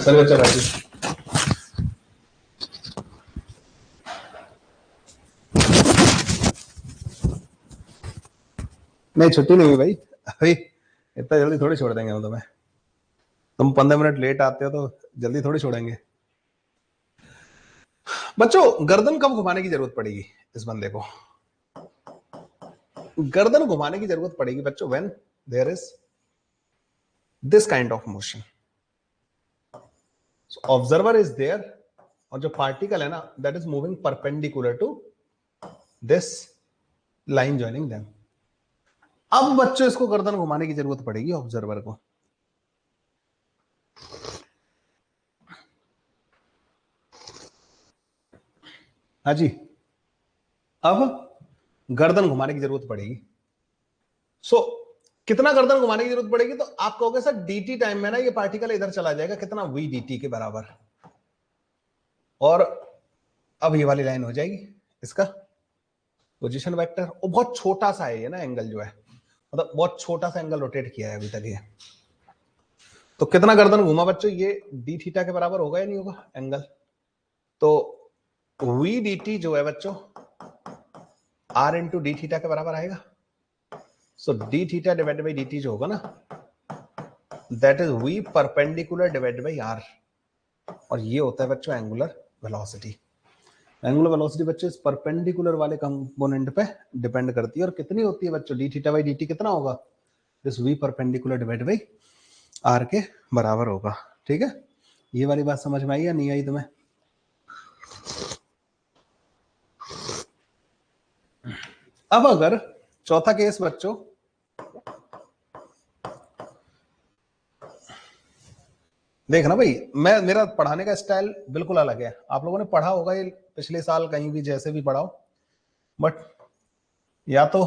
सर बच्चा बैठिए। नहीं छुट्टी नहीं हुई भाई, अभी इतना जल्दी थोड़ी छोड़ देंगे हम तुम्हें। तुम 15 मिनट लेट आते हो तो जल्दी थोड़ी छोड़ेंगे। बच्चों गर्दन कब घुमाने की जरूरत पड़ेगी इस बंदे को? गर्दन घुमाने की जरूरत पड़ेगी बच्चों when there is this kind of motion. Observer is there और जो पार्टिकल है ना that is moving perpendicular to this line joining them. अब बच्चों इसको गर्दन घुमाने की जरूरत पड़ेगी ऑब्जर्वर को। हाँ जी, अब गर्दन घुमाने की जरूरत पड़ेगी। सो कितना गर्दन घुमाने की जरूरत पड़ेगी? तो आप कहोगे सर dt टाइम में ना ये पार्टिकल इधर चला जाएगा, कितना v dt के बराबर, और अब ये वाली लाइन हो जाएगी इसका पोजीशन वेक्टर। और बहुत छोटा सा है ये ना एंगल जो है, मतलब बहुत छोटा सा एंगल रोटेट किया है अभी तक ये। तो कितना गर्दन घूमा बच्चों? ये डी थीटा के बराबर होगा या नहीं होगा एंगल? तो v dt जो है बच्चों r इंटू डी थीटा के बराबर आएगा। So D theta divided by dt जो होगा ना that is v perpendicular divided by r, और ये होता है बच्चों एंगुलर वेलोसिटी। एंगुलर वेलोसिटी बच्चों इस परपेंडिकुलर वाले कंपोनेंट पे डिपेंड करती है, और कितनी होती है बच्चों? डी थीटा बाई dt कितना होगा? This v perpendicular divided by r के बराबर होगा। ठीक है, ये वाली बात समझ में आई या नहीं आई तुम्हें? अब अगर चौथा केस बच्चों, देखना भाई मेरा पढ़ाने का स्टाइल बिल्कुल अलग है। आप लोगों ने पढ़ा होगा ये पिछले साल कहीं भी जैसे भी पढ़ाओ, बट या तो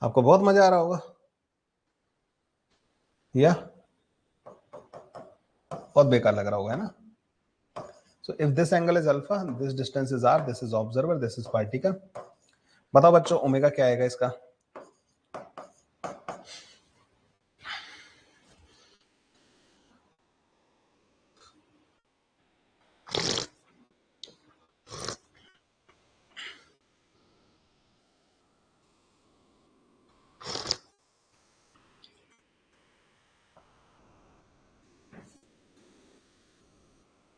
आपको बहुत मजा आ रहा होगा या बहुत बेकार लग रहा होगा, है ना? So if this angle is alpha, this distance is r, this is observer, this is particle. बताओ बच्चों ओमेगा क्या आएगा इसका?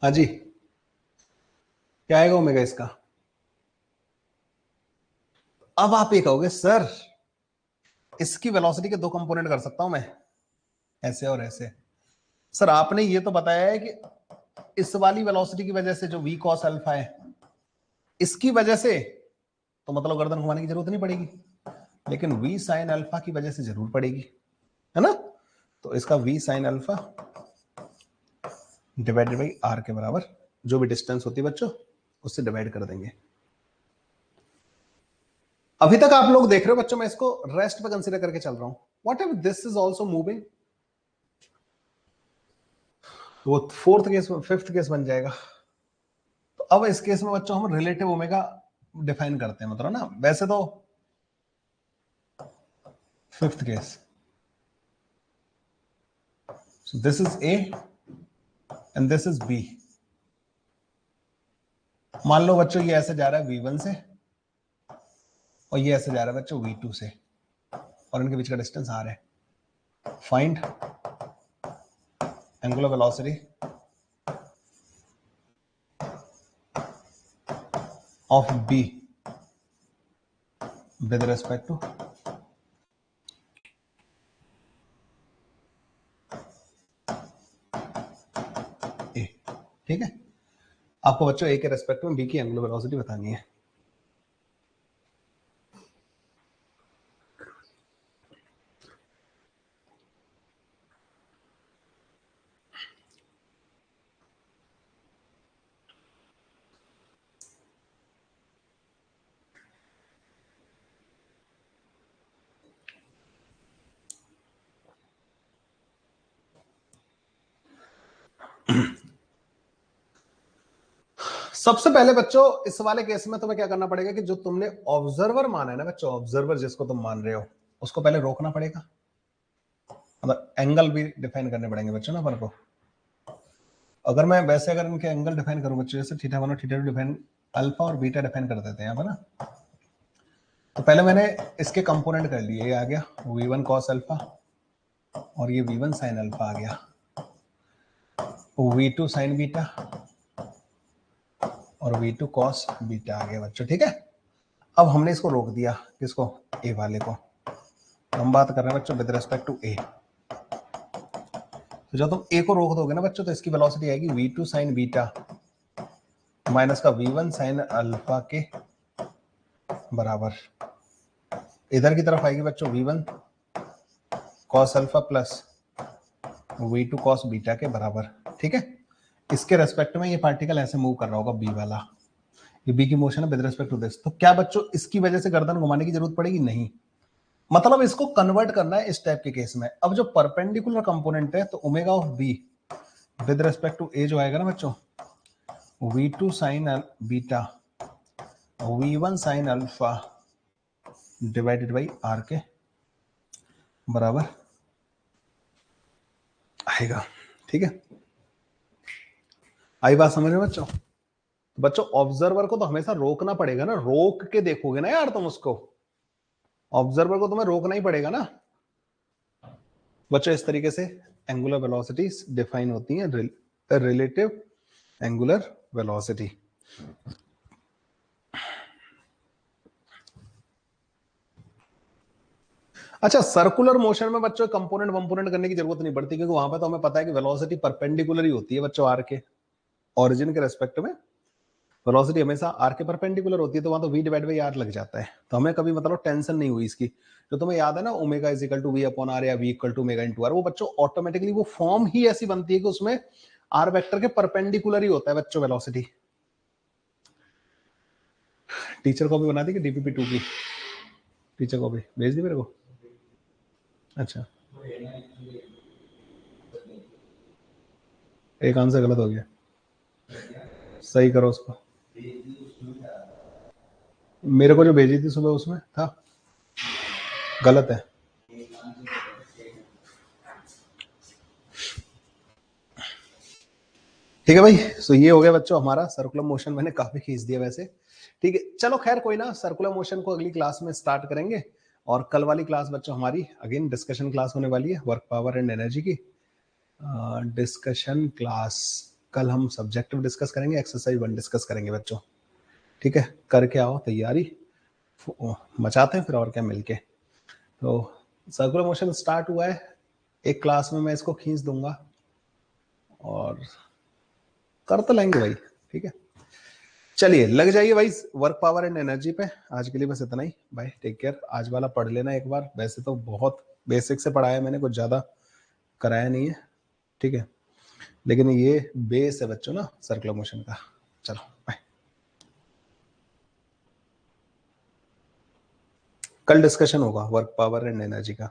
हाँ जी, क्या आएगा ओमेगा इसका? अब आप ये कहोगे सर इसकी वेलोसिटी के दो कंपोनेंट कर सकता हूं मैं, ऐसे और ऐसे। सर आपने ये तो बताया है कि इस वाली वेलोसिटी की वजह से जो v cos अल्फा है इसकी वजह से तो मतलब गर्दन घुमाने की जरूरत नहीं पड़ेगी, लेकिन v sin अल्फा की वजह से जरूर पड़ेगी, है ना? तो इसका v sin alpha divided by r के बराबर, जो भी डिस्टेंस होती है बच्चों उससे डिवाइड कर देंगे। अभी तक आप लोग देख रहे हो बच्चों, मैं इसको रेस्ट पे कंसीडर करके चल रहा हूं। What if this is also moving? वो फोर्थ केस, फिफ्थ केस बन जाएगा। तो अब इस केस में बच्चों हम रिलेटिव ओमेगा डिफाइन करते हैं, मतलब ना वैसे तो fifth case, so this is A and this is B। मान लो बच्चों ये ऐसे जा रहा है V1 से और ये ऐसे जा रहा है बच्चों V2 से, और इनके बीच का डिस्टेंस R है। Find angular velocity of B with respect to A। ठीक है, आपको बच्चों A के रेस्पेक्ट में B की एंगुलर वेलोसिटी बतानी है। सबसे पहले बच्चों इस वाले केस में तुम्हें क्या करना पड़ेगा कि जो तुमने ऑब्जर्वर माना है ना बच्चों, ऑब्जर्वर जिसको तुम मान रहे हो उसको पहले रोकना पड़ेगा। मतलब एंगल भी डिफाइन करने पड़ेंगे बच्चों ना अपन को। अगर मैं वैसे अगर इनके एंगल डिफाइन करूं बच्चों, जैसे थीटा 1 और थीटा 2 डिफाइन, अल्फा और बीटा डिफाइन कर देते हैं यहाँ पर ना। तो पहले मैंने इसके कंपोनेंट कर लिए, ये आ गया v1 cos अल्फा और ये v1 sin अल्फा आ गया, v2 sin बीटा और v2 cos बीटा आ गया बच्चों। ठीक है, अब हमने इसको रोक दिया, किसको, ए वाले को। हम बात कर रहे हैं बच्चों विद रिस्पेक्ट टू ए। तो जब तुम ए को रोक दोगे ना बच्चों तो इसकी वेलोसिटी आएगी v2 sin बीटा माइनस का v1 sin अल्फा के बराबर। इधर की तरफ आएगी बच्चों v1 cos alpha plus v2 cos beta के बराबर। ठीक है, इसके रेस्पेक्ट में ये पार्टिकल ऐसे मूव कर रहा होगा बी वाला, ये बी की मोशन है विद रिस्पेक्ट टू दिस। तो क्या बच्चों इसकी वजह से गर्दन घुमाने की जरूरत पड़ेगी? नहीं। मतलब इसको कन्वर्ट करना है इस टाइप के केस में। अब जो परपेंडिकुलर कंपोनेंट है तो omega of B with respect to A जो आएगा ना बच्चों, v2 sin beta v1 sin alpha divided by R के बराबर आएगा। ठीक है, आई बात समझ में बच्चों? बच्चों ऑब्जर्वर को तो हमेशा रोकना पड़ेगा ना, रोक के देखोगे ना यार तुम उसको, ऑब्जर्वर को तुम्हें रोकना ही पड़ेगा ना बच्चों। इस तरीके से एंगुलर वेलोसिटीज डिफाइन होती हैं, रिलेटिव एंगुलर वेलोसिटी। अच्छा, सर्कुलर मोशन में बच्चों कंपोनेंट वंपोनेंट करने की जरूरत नहीं पड़ती, क्योंकि वहां पे तो हमें पता है कि वेलोसिटी परपेंडिकुलर ही होती है बच्चों आर के, ओरिजिन के रेस्पेक्ट में वेलोसिटी हमेशा आर के परपेंडिकुलर होती है, तो वहां तो v डिवाइड बाई आर लग जाता है। तो हमें कभी मतलब टेंशन नहीं हुई इसकी। जो तुम्हें याद है ना omega is equal to V upon R या v equal to omega into R, वो बच्चों ऑटोमेटिकली वो फॉर्म ही ऐसी बनती है कि उसमें आर वेक्टर के परपेंडिकुलर ही होता है बच्चों वेलोसिटी। टीचर को भी बना दी कि डीपीपी 2 की, टीचर को भी भेज दी मेरे को। अच्छा, एक आंसर गलत हो गया, सही करो उसको। मेरे को जो भेजी थी सुबह उसमें था गलत है। ठीक है भाई, सो ये हो गया बच्चों हमारा सर्कुलर मोशन, मैंने काफी खींच दिया वैसे। ठीक है, चलो खैर कोई ना, सर्कुलर मोशन को अगली क्लास में स्टार्ट करेंगे। और कल वाली क्लास बच्चों हमारी अगेन डिस्कशन क्लास होने वाली है, वर्क पावर एंड एनर्जी की डिस्कशन क्लास। कल हम सब्जेक्टिव डिस्कस करेंगे, एक्सरसाइज 1 डिस्कस करेंगे बच्चों। ठीक है, करके आओ तैयारी, मचाते हैं फिर और क्या मिलके। तो सर्कुलर मोशन स्टार्ट हुआ है, एक क्लास में मैं इसको खींच दूंगा और कर तो लेंगे भाई। ठीक है, चलिए लग जाइए भाई वर्क पावर एंड एनर्जी पे। आज के लिए बस इतना ही, बाय, टेक केयर। आज वाला पढ़ लेना एक बार, वैसे तो बहुत बेसिक से पढ़ाया मैंने, कुछ ज्यादा कराया नहीं है। ठीक है, लेकिन ये बेस है बच्चों ना सर्कुलर मोशन का। चलो बाय, कल डिस्कशन होगा वर्क पावर एंड एनर्जी का।